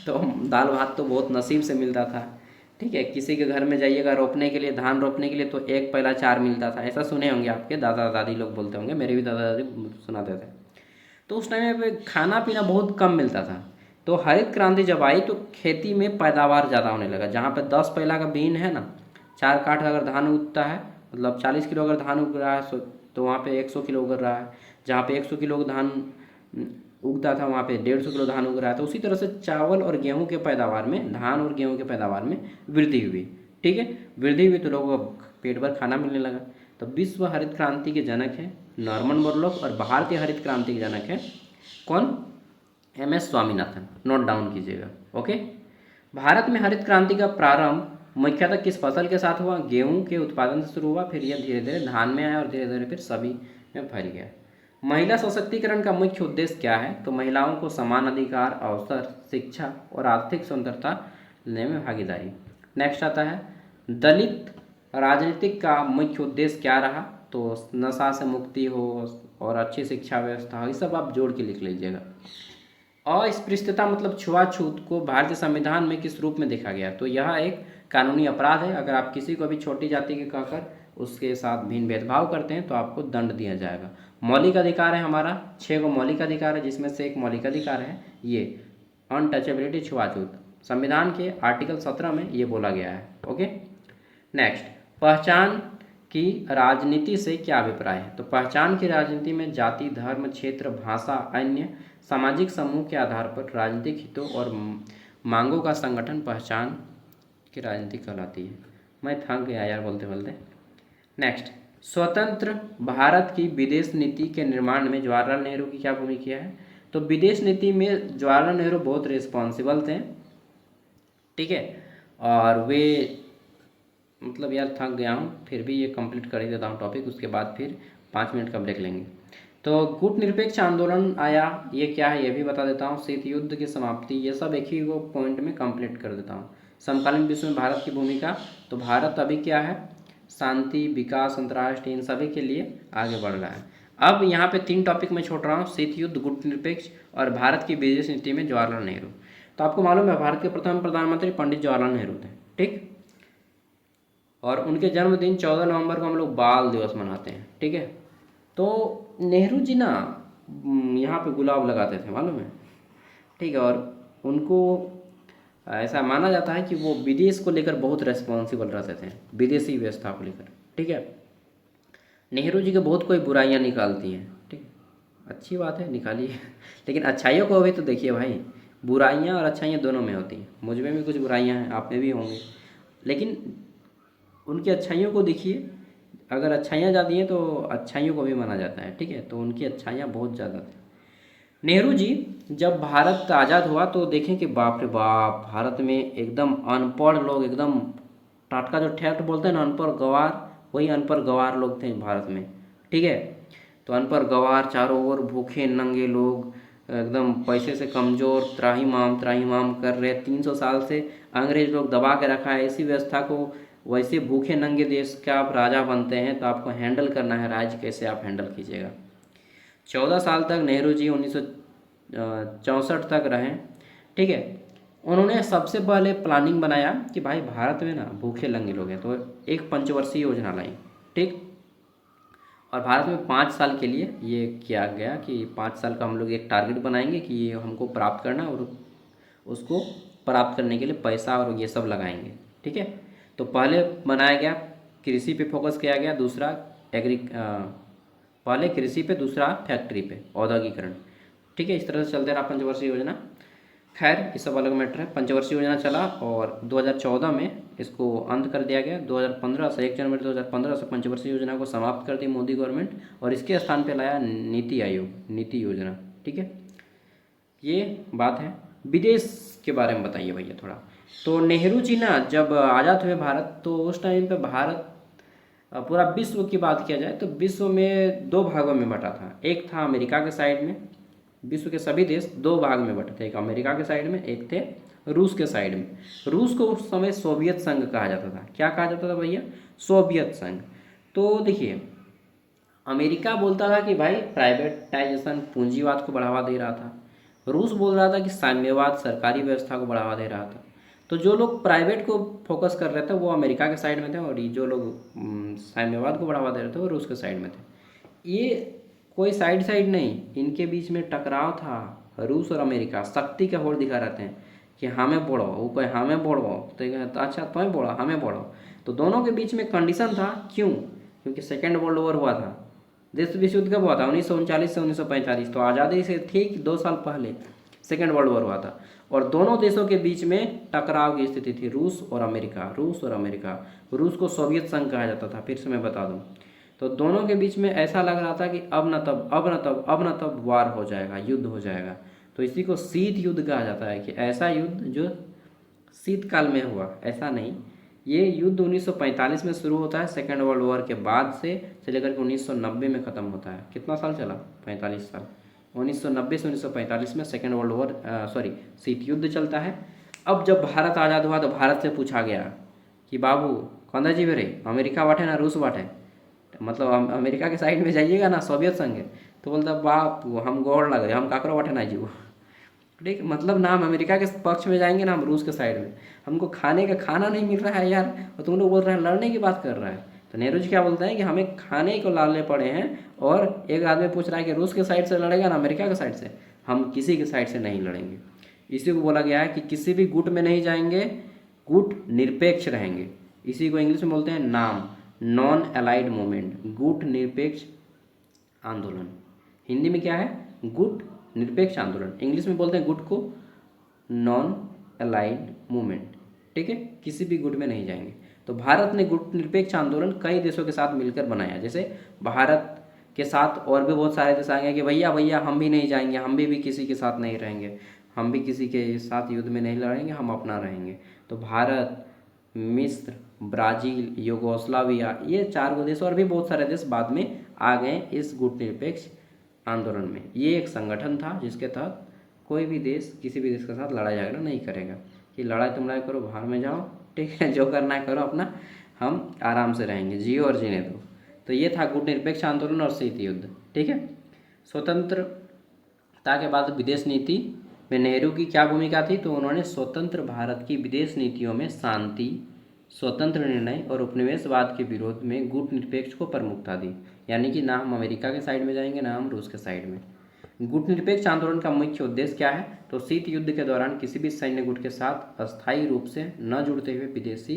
तो दाल भात तो बहुत नसीब से मिलता था, ठीक है। किसी के घर में जाइएगा रोपने के लिए, धान रोपने के लिए, तो एक पहला चार मिलता था, ऐसा सुने होंगे, आपके दादा दादी लोग बोलते होंगे, मेरे भी दादा दादी सुनाते थे। तो उस टाइम पे खाना पीना बहुत कम मिलता था। तो हरित क्रांति जब आई तो खेती में पैदावार ज़्यादा होने लगा। जहाँ पे 10 पहला का बीन है ना, 4 काठ अगर धान उगता है, मतलब 40 किलो अगर धान उग रहा है तो वहाँ पे 100 किलो उग रहा है। जहाँ पे 100 किलो धान उगता था वहाँ पे 150 किलो धान उग रहा है। तो उसी तरह से चावल और गेहूँ के पैदावार में, धान और गेहूँ के पैदावार में वृद्धि हुई, ठीक है। वृद्धि हुई तो लोगों को पेट भर खाना मिलने लगा। तो विश्व हरित क्रांति के जनक हैं नॉर्मन बोरलॉग और भारतीय हरित क्रांति के जनक हैं कौन? M S Swaminathan, note down कीजिएगा, ओके। भारत में हरित क्रांति का प्रारंभ मुख्यतः किस फसल के साथ हुआ? गेहूं के उत्पादन से शुरू हुआ, फिर यह धीरे धीरे धान में आया और धीरे धीरे फिर सभी में फैल गया। महिला सशक्तिकरण का मुख्य उद्देश्य क्या है? तो महिलाओं को समान अधिकार, अवसर, शिक्षा और आर्थिक स्वतंत्रता लेने में भागीदारी। नेक्स्ट आता है दलित राजनीतिक का मुख्य उद्देश्य क्या रहा? तो नशा से मुक्ति हो और अच्छी शिक्षा व्यवस्था हो, ये सब आप जोड़ के लिख लीजिएगा। अस्पृश्यता मतलब छुआछूत को भारतीय संविधान में किस रूप में देखा गया? तो यह एक कानूनी अपराध है। अगर आप किसी को भी छोटी जाति के कहकर उसके साथ भिन्न भेदभाव करते हैं तो आपको दंड दिया जाएगा। मौलिक अधिकार है हमारा, 6 गो मौलिक अधिकार है, जिसमें से एक मौलिक अधिकार है ये अनटचेबिलिटी, छुआछूत। संविधान के आर्टिकल 17 में ये बोला गया है, ओके। नेक्स्ट, पहचान की राजनीति से क्या अभिप्राय है? तो पहचान की राजनीति में जाति, धर्म, क्षेत्र, भाषा, अन्य सामाजिक समूह के आधार पर राजनीतिक हितों और मांगों का संगठन पहचान की राजनीति कहलाती है। मैं थक गया यार बोलते बोलते। नेक्स्ट, स्वतंत्र भारत की विदेश नीति के निर्माण में जवाहरलाल नेहरू की क्या भूमिका है? तो विदेश नीति में जवाहरलाल नेहरू बहुत रिस्पॉन्सिबल थे, ठीक है। और वे मतलब यार थक गया हूँ, फिर भी ये कंप्लीट कर ही देता हूँ टॉपिक, उसके बाद फिर 5 मिनट का ब्रेक लेंगे। तो गुट निरपेक्ष आंदोलन आया, ये क्या है ये भी बता देता हूँ। शीत युद्ध की समाप्ति, ये सब एक ही वो पॉइंट में कंप्लीट कर देता हूँ। समकालीन विश्व में भारत की भूमिका, तो भारत अभी क्या है, शांति, विकास, अंतर्राष्ट्रीय, इन सभी के लिए आगे बढ़ रहा है। अब यहाँ पे 3 टॉपिक मैं छोड़ रहा हूँ, शीत युद्ध, गुट निरपेक्ष और भारत की विदेश नीति में जवाहरलाल नेहरू। तो आपको मालूम है भारत के प्रथम प्रधानमंत्री पंडित जवाहरलाल नेहरू थे, ठीक। और उनके जन्मदिन 14 नवंबर को हम लोग बाल दिवस मनाते हैं, ठीक है। तो नेहरू जी ना यहाँ पे गुलाब लगाते थे, मालूम है, ठीक है। और उनको ऐसा माना जाता है कि वो विदेश को लेकर बहुत रेस्पॉन्सिबल रहते थे, विदेशी व्यवस्था को लेकर, ठीक है। नेहरू जी के बहुत कोई बुराइयाँ निकालती हैं, ठीक, अच्छी बात है निकालिए लेकिन अच्छाइयों को भी तो देखिए भाई, बुराइयाँ और अच्छाइयाँ दोनों में होती हैं। मुझ में भी कुछ बुराइयाँ हैं, आप में भी होंगी, लेकिन उनकी अच्छाइयों को देखिए। अगर अच्छाइयाँ ज़्यादा हैं तो अच्छाइयों को भी माना जाता है, ठीक है। तो उनकी अच्छाइयाँ बहुत ज़्यादा थी। नेहरू जी जब भारत आज़ाद हुआ तो देखें कि बाप रे बाप, भारत में एकदम अनपढ़ लोग, एकदम टाटका जो ठेठ बोलते हैं ना, अनपढ़ गवार, वही अनपढ़ गवार लोग थे भारत में, ठीक है। तो अनपढ़ गवार, चारों ओर भूखे नंगे लोग, एकदम पैसे से कमज़ोर, त्राहिमाम कर रहे। 300 साल से अंग्रेज लोग दबा के रखा है। ऐसी व्यवस्था को, वैसे भूखे नंगे देश का आप राजा बनते हैं तो आपको हैंडल करना है, राज्य कैसे आप हैंडल कीजिएगा। 14 साल तक नेहरू जी 1964 तक रहे, ठीक है। उन्होंने सबसे पहले प्लानिंग बनाया कि भाई भारत में ना भूखे नंगे लोग हैं, तो एक पंचवर्षीय योजना लाई, ठीक। और भारत में 5 साल के लिए ये किया गया कि 5 साल का हम लोग एक टारगेट बनाएंगे कि ये हमको प्राप्त करना, और उसको प्राप्त करने के लिए पैसा और ये सब लगाएंगे। ठीक है, तो पहले बनाया गया कृषि पे फोकस किया गया, दूसरा पहले कृषि पे, दूसरा फैक्ट्री पे, औद्योगिकरण। ठीक है, इस तरह से चलते रहा पंचवर्षीय योजना। खैर ये सब अलग मैटर है। पंचवर्षीय योजना चला और 2014 में इसको अंत कर दिया गया। 2015 से 1 जनवरी 2015 से पंचवर्षीय योजना को समाप्त कर दी मोदी गवर्नमेंट, और इसके स्थान पे लाया नीति आयोग, नीति योजना। ठीक है, ये बात है। विदेश के बारे में बताइए भैया थोड़ा। तो नेहरू जी ना जब आज़ाद हुए भारत, तो उस टाइम पे भारत पूरा विश्व की बात किया जाए तो विश्व में 2 भागों में बटा था। एक था अमेरिका के साइड में, विश्व के सभी देश 2 भाग में बटे थे, एक अमेरिका के साइड में, एक थे रूस के साइड में। रूस को उस समय सोवियत संघ कहा जाता था। क्या कहा जाता था भैया? सोवियत संघ। तो देखिए, अमेरिका बोलता था कि भाई प्राइवेटाइजेशन, पूंजीवाद को बढ़ावा दे रहा था। रूस बोल रहा था कि साम्यवाद, सरकारी व्यवस्था को बढ़ावा दे रहा था। तो जो लोग प्राइवेट को फोकस कर रहे थे वो अमेरिका के साइड में थे, और ये जो लोग साम्यवाद को बढ़ावा दे रहे थे वो रूस के साइड में थे। ये कोई साइड नहीं, इनके बीच में टकराव था। रूस और अमेरिका शक्ति का होड़ दिखा रहते हैं कि हमें बोड़ो, वो कहे हमें बोड़ो, तो अच्छा तुम्हें बोड़ो, हमें बोड़ो। तो दोनों के बीच में कंडीशन था। क्यों? क्योंकि सेकेंड वर्ल्ड वॉर हुआ था। विश्व युद्ध कब हुआ था? 1939 से 1945। तो आज़ादी से ठीक 2 साल पहले सेकेंड वर्ल्ड वॉर हुआ था, और दोनों देशों के बीच में टकराव की स्थिति थी, रूस और अमेरिका, रूस और अमेरिका। रूस को सोवियत संघ कहा जाता था, फिर से मैं बता दूं। तो दोनों के बीच में ऐसा लग रहा था कि अब न तब वार हो जाएगा, युद्ध हो जाएगा। तो इसी को शीत युद्ध कहा जाता है, कि ऐसा युद्ध जो शीतकाल में हुआ, ऐसा नहीं। ये युद्ध 1945 में शुरू होता है, सेकेंड वर्ल्ड वॉर के बाद से लेकर के 1990 में ख़त्म होता है। कितना साल चला? 45 साल। 1990 से 1945 में सेकेंड वर्ल्ड वॉर शीत युद्ध चलता है। अब जब भारत आज़ाद हुआ तो भारत से पूछा गया कि बाबू कंदा जी बेरे, अमेरिका बाटे ना रूस बाटे, मतलब अमेरिका के साइड में जाइएगा ना सोवियत संघ है। तो बोलता बाप हम गोड़ लगे, हम काकरो बाटे ना जीवो। ठीक, मतलब ना हम अमेरिका के पक्ष में जाएंगे ना हम रूस के साइड में। हमको खाने का खाना नहीं मिल रहा है यार, और तुम लोग बोल रहे हैं लड़ने की बात कर रहा है। तो नेहरू जी क्या बोलते हैं कि हमें खाने को लालने पड़े हैं, और एक आदमी पूछ रहा है कि रूस के साइड से लड़ेगा ना अमेरिका के साइड से। हम किसी के साइड से नहीं लड़ेंगे। इसी को बोला गया है कि किसी भी गुट में नहीं जाएंगे, गुट निरपेक्ष रहेंगे। इसी को इंग्लिश में बोलते हैं नाम, नॉन अलाइड मूवमेंट, गुट निरपेक्ष आंदोलन। हिंदी में क्या है? गुट निरपेक्ष आंदोलन। इंग्लिश में बोलते हैं गुट को नॉन अलाइड मूवमेंट। ठीक है, किसी भी गुट में नहीं जाएंगे। तो भारत ने गुट निरपेक्ष आंदोलन कई देशों के साथ मिलकर बनाया। जैसे भारत के साथ और भी बहुत सारे देश आएंगे कि भैया भैया हम भी नहीं जाएंगे, हम भी किसी के साथ नहीं रहेंगे, हम भी किसी के साथ युद्ध में नहीं लड़ेंगे, हम अपना रहेंगे। तो भारत, मिस्र, ब्राज़ील, यूगोस्लाविया, ये 4 देश और भी बहुत सारे देश बाद में आ गए इस गुट निरपेक्ष आंदोलन में। ये एक संगठन था जिसके तहत कोई भी देश किसी भी देश के साथ लड़ाई झगड़ा नहीं करेगा कि लड़ाई तुम लड़ाई करो, बाहर में जाओ, ठीक है, जो करना है करो अपना, हम आराम से रहेंगे, जियो और जीने दो। तो ये था गुट निरपेक्ष आंदोलन और शीत युद्ध। ठीक है, स्वतंत्रता के बाद विदेश नीति में नेहरू की क्या भूमिका थी? तो उन्होंने स्वतंत्र भारत की विदेश नीतियों में शांति, स्वतंत्र निर्णय और उपनिवेशवाद के विरोध में गुट निरपेक्ष को प्रमुखता दी। यानी कि ना हम अमेरिका के साइड में जाएंगे, ना हम रूस के साइड में। गुट निरपेक्ष आंदोलन का मुख्य उद्देश्य क्या है? तो शीत युद्ध के दौरान किसी भी सैन्य गुट के साथ अस्थायी रूप से न जुड़ते हुए विदेशी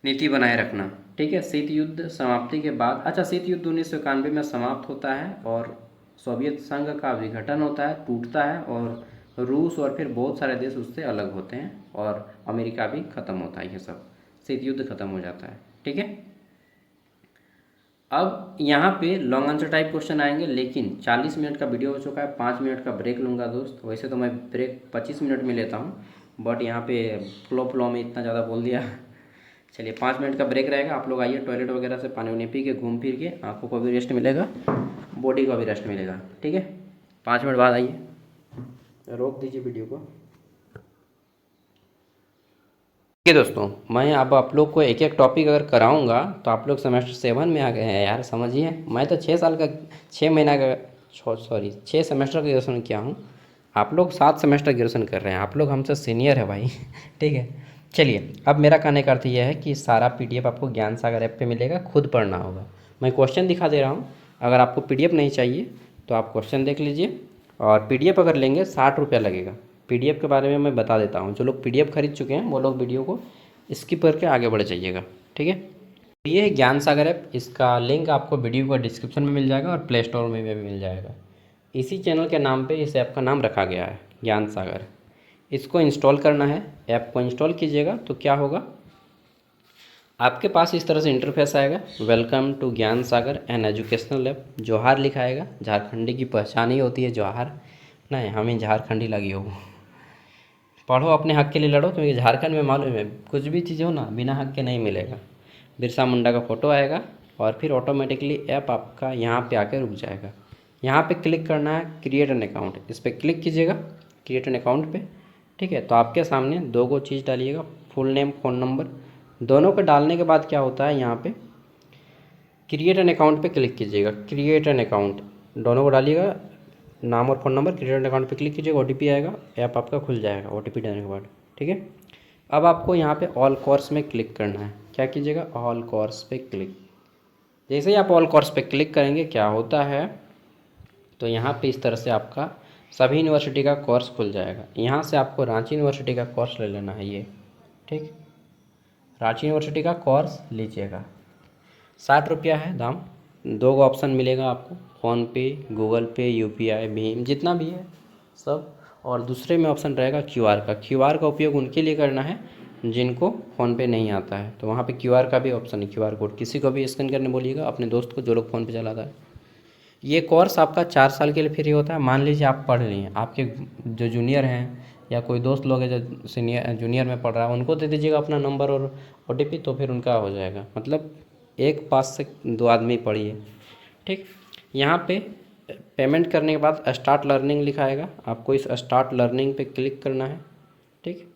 नीति बनाए रखना। ठीक है, शीत युद्ध समाप्ति के बाद, अच्छा शीत युद्ध 1991 में समाप्त होता है और सोवियत संघ का विघटन होता है, टूटता है, और रूस और फिर बहुत सारे देश उससे अलग होते हैं, और अमेरिका भी ख़त्म होता है। ये सब शीत युद्ध खत्म हो जाता है। ठीक है, अब यहाँ पे लॉन्ग आंसर टाइप क्वेश्चन आएंगे, लेकिन 40 मिनट का वीडियो हो चुका है, 5 मिनट का ब्रेक लूँगा दोस्त। वैसे तो मैं ब्रेक 25 मिनट में लेता हूँ, बट यहाँ पे फ्लो में इतना ज़्यादा बोल दिया। चलिए 5 मिनट का ब्रेक रहेगा। आप लोग आइए टॉयलेट वगैरह से पानी वानी पी के, घूम फिर के, आँखों को भी रेस्ट मिलेगा, बॉडी को भी रेस्ट मिलेगा। ठीक है, 5 मिनट बाद आइए। रोक दीजिए वीडियो को। ठीक है दोस्तों, मैं अब आप लोग को एक एक टॉपिक अगर कराऊंगा तो आप लोग सेमेस्टर 7 में आ गए हैं यार, समझिए। मैं तो 6 साल का 6 महीना का 6 सेमेस्टर का ग्रेजुएशन किया हूँ। आप लोग 7 सेमेस्टर ग्रेजुएशन कर रहे हैं, आप लोग हमसे सीनियर है भाई। ठीक है, चलिए अब मेरा कहने का अर्थ यह है कि सारा PDF आपको ज्ञान सागर ऐप पे मिलेगा, खुद पढ़ना होगा। मैं क्वेश्चन दिखा दे रहा हूँ, अगर आपको PDF नहीं चाहिए तो आप क्वेश्चन देख लीजिए। और PDF अगर लेंगे 60 रुपया लगेगा। PDF के बारे में मैं बता देता हूँ, जो लोग PDF खरीद चुके हैं वो लोग वीडियो को स्किप करके आगे बढ़ जाइएगा, ठीक है। ये है ज्ञान सागर ऐप, इसका लिंक आपको वीडियो का डिस्क्रिप्शन में मिल जाएगा और प्ले स्टोर में भी मिल जाएगा। इसी चैनल के नाम पे इस ऐप का नाम रखा गया है, ज्ञान सागर। इसको इंस्टॉल करना है। ऐप को इंस्टॉल कीजिएगा तो क्या होगा, आपके पास इस तरह से इंटरफेस आएगा। वेलकम टू ज्ञान सागर एन एजुकेशनल ऐप। जोहार लिखा आएगा, झारखंडी की पहचान ही होती है जोहार, नहीं हमें झारखंडी लगी हो। पढ़ो, अपने हक के लिए लड़ो, क्योंकि झारखंड में मालूम है कुछ भी चीज़ हो ना बिना हक के नहीं मिलेगा। बिरसा मुंडा का फ़ोटो आएगा और फिर ऑटोमेटिकली ऐप आपका यहाँ पे आके रुक जाएगा। यहाँ पे क्लिक करना है क्रिएट एन अकाउंट, इस पर क्लिक कीजिएगा क्रिएट एन अकाउंट पे, ठीक है। तो आपके सामने दो गो चीज़ डालिएगा, फुल नेम, फ़ोन नंबर, दोनों को डालने के बाद क्या होता है, यहाँ पे क्रिएट एन अकाउंट पे क्लिक कीजिएगा। क्रिएट एन अकाउंट दोनों को डालिएगा, नाम और phone number, create an account पे क्लिक कीजिएगा, OTP आएगा, ऐप आपका खुल जाएगा OTP डालने के बाद, ठीक है। अब आपको यहाँ पे ऑल कोर्स में क्लिक करना है। क्या कीजिएगा, ऑल कोर्स पे क्लिक। जैसे ही आप ऑल कोर्स पे क्लिक करेंगे क्या होता है, तो यहाँ पे इस तरह से आपका सभी यूनिवर्सिटी का कोर्स खुल जाएगा। यहाँ से आपको रांची यूनिवर्सिटी का कोर्स ले लेना है ये, ठीक। रांची यूनिवर्सिटी का कोर्स लीजिएगा, 60 रुपया है दाम। दो गो ऑप्शन मिलेगा आपको, फ़ोनपे, गूगल पे, UPI, भीम, जितना भी है सब। और दूसरे में ऑप्शन रहेगा QR का। QR का उपयोग उनके लिए करना है जिनको फ़ोनपे नहीं आता है, तो वहाँ पे QR का भी ऑप्शन है, QR कोड किसी को भी स्कैन करने बोलिएगा, अपने दोस्त को जो लोग फ़ोन पे चलाता है। ये कोर्स आपका 4 साल के लिए फ्री होता है। मान लीजिए आप पढ़ रही हैं, आपके जो जूनियर हैं या कोई दोस्त लोग हैं जो सीनियर जूनियर में पढ़ रहा है, उनको दे दीजिएगा अपना नंबर और OTP, तो फिर उनका हो जाएगा। मतलब एक पास से दो आदमी पढ़िए, ठीक। यहाँ पे पेमेंट करने के बाद स्टार्ट लर्निंग लिखा आएगा, आपको इस स्टार्ट लर्निंग पे क्लिक करना है, ठीक।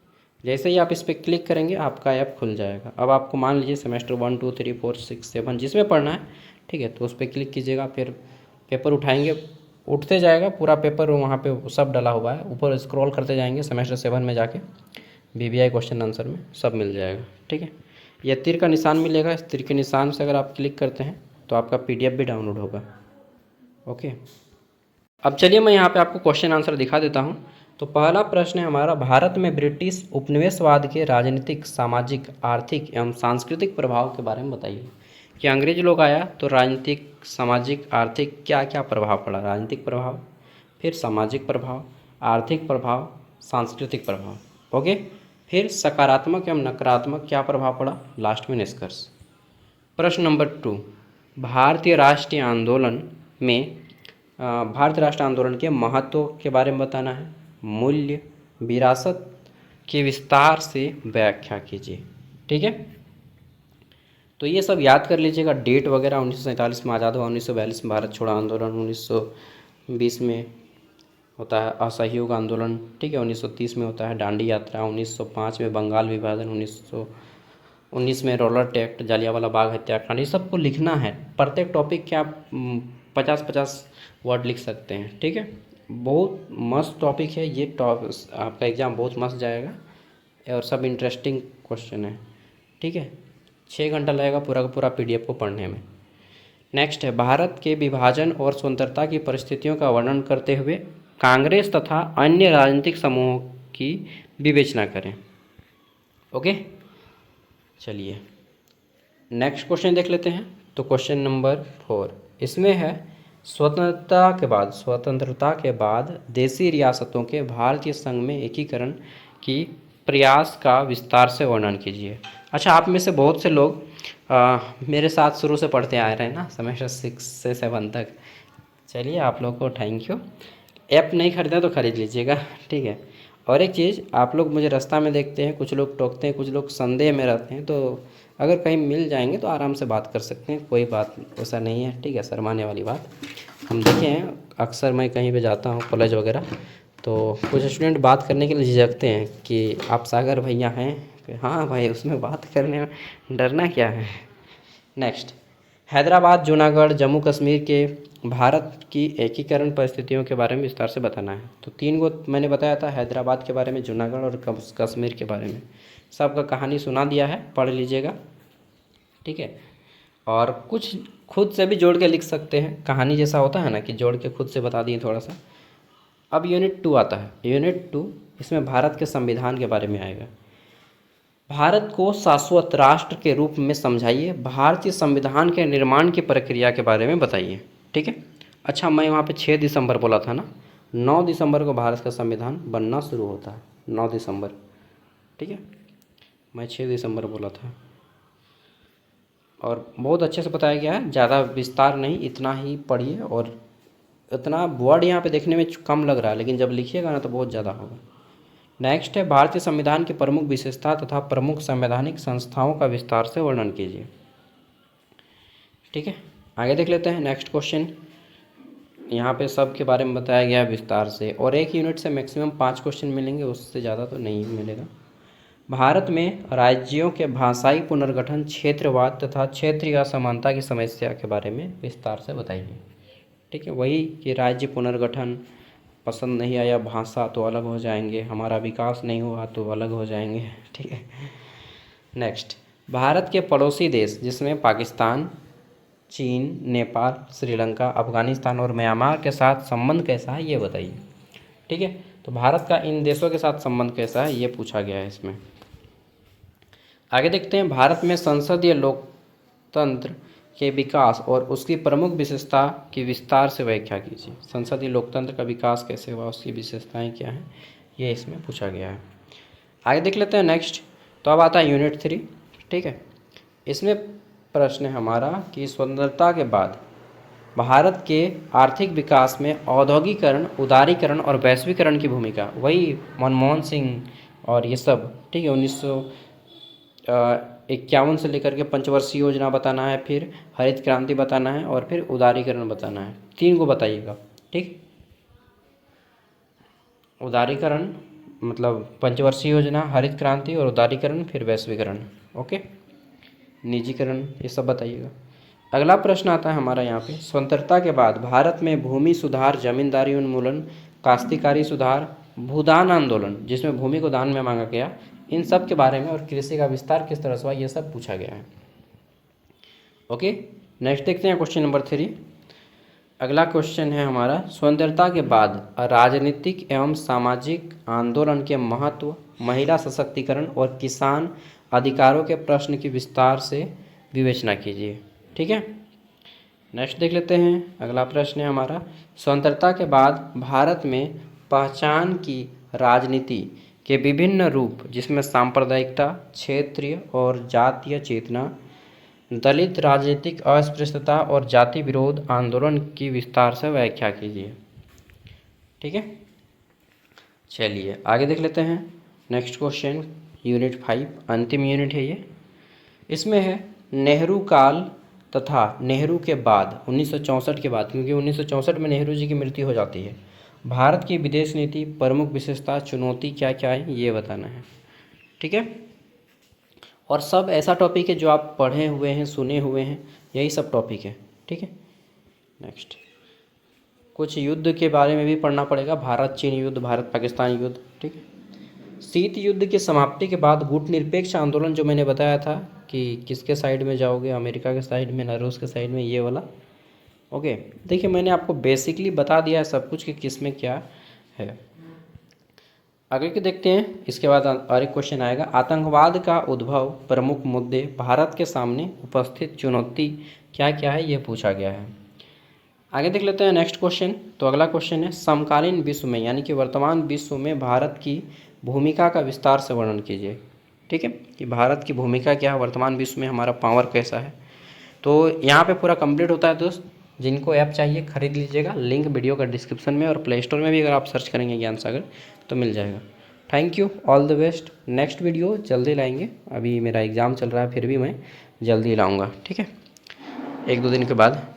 जैसे ही आप इस पर क्लिक करेंगे आपका ऐप खुल जाएगा। अब आपको मान लीजिए सेमेस्टर 1 2 3 4 6 7 जिसमें पढ़ना है, ठीक है, तो उस पर क्लिक कीजिएगा। फिर पेपर उठाएंगे, उठते जाएगा पूरा पेपर, वहाँ पे सब डला हुआ है, ऊपर स्क्रॉल करते जाएंगे, सेमेस्टर 7 में जाके BBI क्वेश्चन आंसर में सब मिल जाएगा, ठीक है। यह तीर का निशान मिलेगा, इस तीर के निशान से अगर आप क्लिक करते हैं तो आपका PDF भी डाउनलोड होगा, ओके। अब चलिए मैं यहाँ पे आपको क्वेश्चन आंसर दिखा देता हूँ। तो पहला प्रश्न है हमारा, भारत में ब्रिटिश उपनिवेशवाद के राजनीतिक, सामाजिक, आर्थिक एवं सांस्कृतिक प्रभाव के बारे में बताइए। कि अंग्रेज लोग आया तो राजनीतिक, सामाजिक, आर्थिक क्या क्या प्रभाव पड़ा। राजनीतिक प्रभाव, फिर सामाजिक प्रभाव, आर्थिक प्रभाव, सांस्कृतिक प्रभाव, ओके। फिर सकारात्मक एवं नकारात्मक क्या प्रभाव पड़ा, लास्ट में निष्कर्ष। प्रश्न नंबर 2, भारतीय राष्ट्रीय आंदोलन में भारतीय राष्ट्रीय आंदोलन के महत्व के बारे में बताना है। मूल्य, विरासत के विस्तार से व्याख्या कीजिए, ठीक है। तो ये सब याद कर लीजिएगा, डेट वगैरह। 1947 में आज़ाद हुआ, 1942 में भारत छोड़ो आंदोलन, 1920 में होता है असहयोग आंदोलन, ठीक है। 1930 में होता है दांडी यात्रा, 1905 में बंगाल विभाजन, 1919 में रॉलेट एक्ट, जालियांवाला बाग हत्याकांड। ये सबको लिखना है, प्रत्येक टॉपिक के आप 50-50 वर्ड लिख सकते हैं, ठीक है। बहुत मस्त टॉपिक है ये, आपका एग्ज़ाम बहुत मस्त जाएगा और सब इंटरेस्टिंग क्वेश्चन है, ठीक है। 6 घंटा लगेगा पूरा का पूरा PDF को पढ़ने में। नेक्स्ट है, भारत के विभाजन और स्वतंत्रता की परिस्थितियों का वर्णन करते हुए कांग्रेस तथा अन्य राजनीतिक समूहों की विवेचना करें, ओके। चलिए नेक्स्ट क्वेश्चन देख लेते हैं। तो क्वेश्चन नंबर 4 इसमें है, स्वतंत्रता के बाद देशी रियासतों के भारतीय संघ में एकीकरण की प्रयास का विस्तार से वर्णन कीजिए। अच्छा, आप में से बहुत से लोग मेरे साथ शुरू से पढ़ते आ रहे हैं ना, सेमेस्टर 6 से 7 तक। चलिए आप लोग को थैंक यू। ऐप नहीं खरीदा तो खरीद लीजिएगा, ठीक है। और एक चीज़, आप लोग मुझे रास्ता में देखते हैं, कुछ लोग टोकते हैं, कुछ लोग संदेह में रहते हैं, तो अगर कहीं मिल जाएंगे तो आराम से बात कर सकते हैं, कोई बात ऐसा नहीं है, ठीक है, शर्माने वाली बात। हम देखे हैं, अक्सर मैं कहीं पे जाता हूँ कॉलेज वगैरह, तो कुछ स्टूडेंट बात करने के लिए झिझकते हैं कि आप सागर भैया हैं। हाँ भाई, उसमें बात करने में डरना क्या है। नेक्स्ट, हैदराबाद, जूनागढ़, जम्मू कश्मीर के भारत की एकीकरण परिस्थितियों के बारे में विस्तार से बताना है। तो 3 को मैंने बताया था, हैदराबाद के बारे में, जूनागढ़ और कश्मीर के बारे में। सबका कहानी सुना दिया है, पढ़ लीजिएगा, ठीक है। और कुछ खुद से भी जोड़ के लिख सकते हैं, कहानी जैसा होता है ना कि जोड़ के खुद से बता दिए थोड़ा सा। अब यूनिट 2 आता है। यूनिट 2 इसमें भारत के संविधान के बारे में आएगा। भारत को शाश्वत राष्ट्र के रूप में समझाइए, भारतीय संविधान के निर्माण की प्रक्रिया के बारे में बताइए। ठीक है। अच्छा, मैं वहाँ पे 6 दिसंबर बोला था ना, 9 दिसंबर को भारत का संविधान बनना शुरू होता है, 9 दिसंबर। ठीक है, मैं 6 दिसंबर बोला था। और बहुत अच्छे से बताया गया है, ज़्यादा विस्तार नहीं, इतना ही पढ़िए। और इतना वर्ड यहाँ पे देखने में कम लग रहा है, लेकिन जब लिखिएगा ना तो बहुत ज़्यादा होगा। नेक्स्ट है, भारतीय संविधान की प्रमुख विशेषता तथा प्रमुख संवैधानिक संस्थाओं का विस्तार से वर्णन कीजिए। ठीक है, आगे देख लेते हैं नेक्स्ट क्वेश्चन। यहाँ पे सब के बारे में बताया गया है विस्तार से, और एक यूनिट से मैक्सिमम 5 क्वेश्चन मिलेंगे, उससे ज़्यादा तो नहीं मिलेगा। भारत में राज्यों के भाषाई पुनर्गठन, क्षेत्रवाद तथा क्षेत्रीय असमानता की समस्या के बारे में विस्तार से बताइए। ठीक है, वही कि राज्य पुनर्गठन पसंद नहीं आया, भाषा तो अलग हो जाएंगे, हमारा विकास नहीं हुआ तो अलग हो जाएंगे। ठीक है। नेक्स्ट, भारत के पड़ोसी देश जिसमें पाकिस्तान, चीन, नेपाल, श्रीलंका, अफगानिस्तान और म्यांमार के साथ संबंध कैसा है ये बताइए। ठीक है, तो भारत का इन देशों के साथ संबंध कैसा है ये पूछा गया है इसमें। आगे देखते हैं, भारत में संसदीय लोकतंत्र के विकास और उसकी प्रमुख विशेषता की विस्तार से व्याख्या कीजिए। संसदीय लोकतंत्र का विकास कैसे हुआ, उसकी विशेषताएं क्या हैं, ये इसमें पूछा गया है। आगे देख लेते हैं नेक्स्ट। तो अब आता है यूनिट 3। ठीक है, इसमें प्रश्न है हमारा कि स्वतंत्रता के बाद भारत के आर्थिक विकास में औद्योगिकरण, उदारीकरण और वैश्वीकरण की भूमिका। वही मनमोहन सिंह और ये सब। ठीक है, 1951 से लेकर के पंचवर्षीय योजना बताना है, फिर हरित क्रांति बताना है, और फिर उदारीकरण बताना है। 3 को बताइएगा। ठीक, उदारीकरण मतलब पंचवर्षीय योजना, हरित क्रांति और उदारीकरण, फिर वैश्वीकरण। ओके, निजीकरण, ये सब बताइएगा। अगला प्रश्न आता है हमारा यहाँ पे, स्वतंत्रता के बाद भारत में भूमि सुधार, जमींदारी उन्मूलन, काश्तकारी सुधार, भूदान आंदोलन जिसमें भूमि को दान में मांगा गया, इन सब के बारे में, और कृषि का विस्तार किस तरह से हुआ, ये सब पूछा गया है। ओके, नेक्स्ट देखते हैं क्वेश्चन नंबर 3। अगला क्वेश्चन है हमारा, स्वतंत्रता के बाद राजनीतिक एवं सामाजिक आंदोलन के महत्व, महिला सशक्तिकरण और किसान अधिकारों के प्रश्न की विस्तार से विवेचना कीजिए। ठीक है, नेक्स्ट देख लेते हैं। अगला प्रश्न है हमारा, स्वतंत्रता के बाद भारत में पहचान की राजनीति के विभिन्न रूप जिसमें सांप्रदायिकता, क्षेत्रीय और जातीय चेतना, दलित राजनीतिक अस्पृश्यता और जाति विरोध आंदोलन की विस्तार से व्याख्या कीजिए। ठीक है, चलिए आगे देख लेते हैं नेक्स्ट क्वेश्चन। यूनिट 5 अंतिम यूनिट है ये। इसमें है नेहरू काल तथा नेहरू के बाद, 1964 के बाद, क्योंकि 1964 में नेहरू जी की मृत्यु हो जाती है, भारत की विदेश नीति, प्रमुख विशेषता, चुनौती क्या क्या है ये बताना है। ठीक है, और सब ऐसा टॉपिक है जो आप पढ़े हुए हैं, सुने हुए हैं, यही सब टॉपिक है। ठीक है, नेक्स्ट कुछ युद्ध के बारे में भी पढ़ना पड़ेगा, भारत चीन युद्ध, भारत पाकिस्तान युद्ध। ठीक है, शीत युद्ध की समाप्ति के बाद गुटनिरपेक्ष आंदोलन जो मैंने बताया था कि किसके साइड में जाओगे, अमेरिका के साइड में ना रूस के साइड में, ये वाला। ओके, देखिए मैंने आपको बेसिकली बता दिया है सब कुछ कि किस में क्या है। आगे के देखते हैं, इसके बाद और एक क्वेश्चन आएगा, आतंकवाद का उद्भव, प्रमुख मुद्दे, भारत के सामने उपस्थित चुनौती क्या क्या है ये पूछा गया है। आगे देख लेते हैं नेक्स्ट क्वेश्चन। तो अगला क्वेश्चन है, समकालीन विश्व में यानी कि वर्तमान विश्व में भारत की भूमिका का विस्तार से वर्णन कीजिए। ठीक है, कि भारत की भूमिका क्या है, वर्तमान विश्व में हमारा पावर कैसा है। तो यहाँ पे पूरा कंप्लीट होता है दोस्त। जिनको ऐप चाहिए खरीद लीजिएगा, लिंक वीडियो का डिस्क्रिप्शन में, और प्ले स्टोर में भी अगर आप सर्च करेंगे ज्ञान सागर तो मिल जाएगा। Thank you, all the best. Next video जल्दी लाएंगे, अभी मेरा एग्ज़ाम चल रहा है, फिर भी मैं जल्दी लाऊंगा। ठीक है, 1-2 दिन के बाद।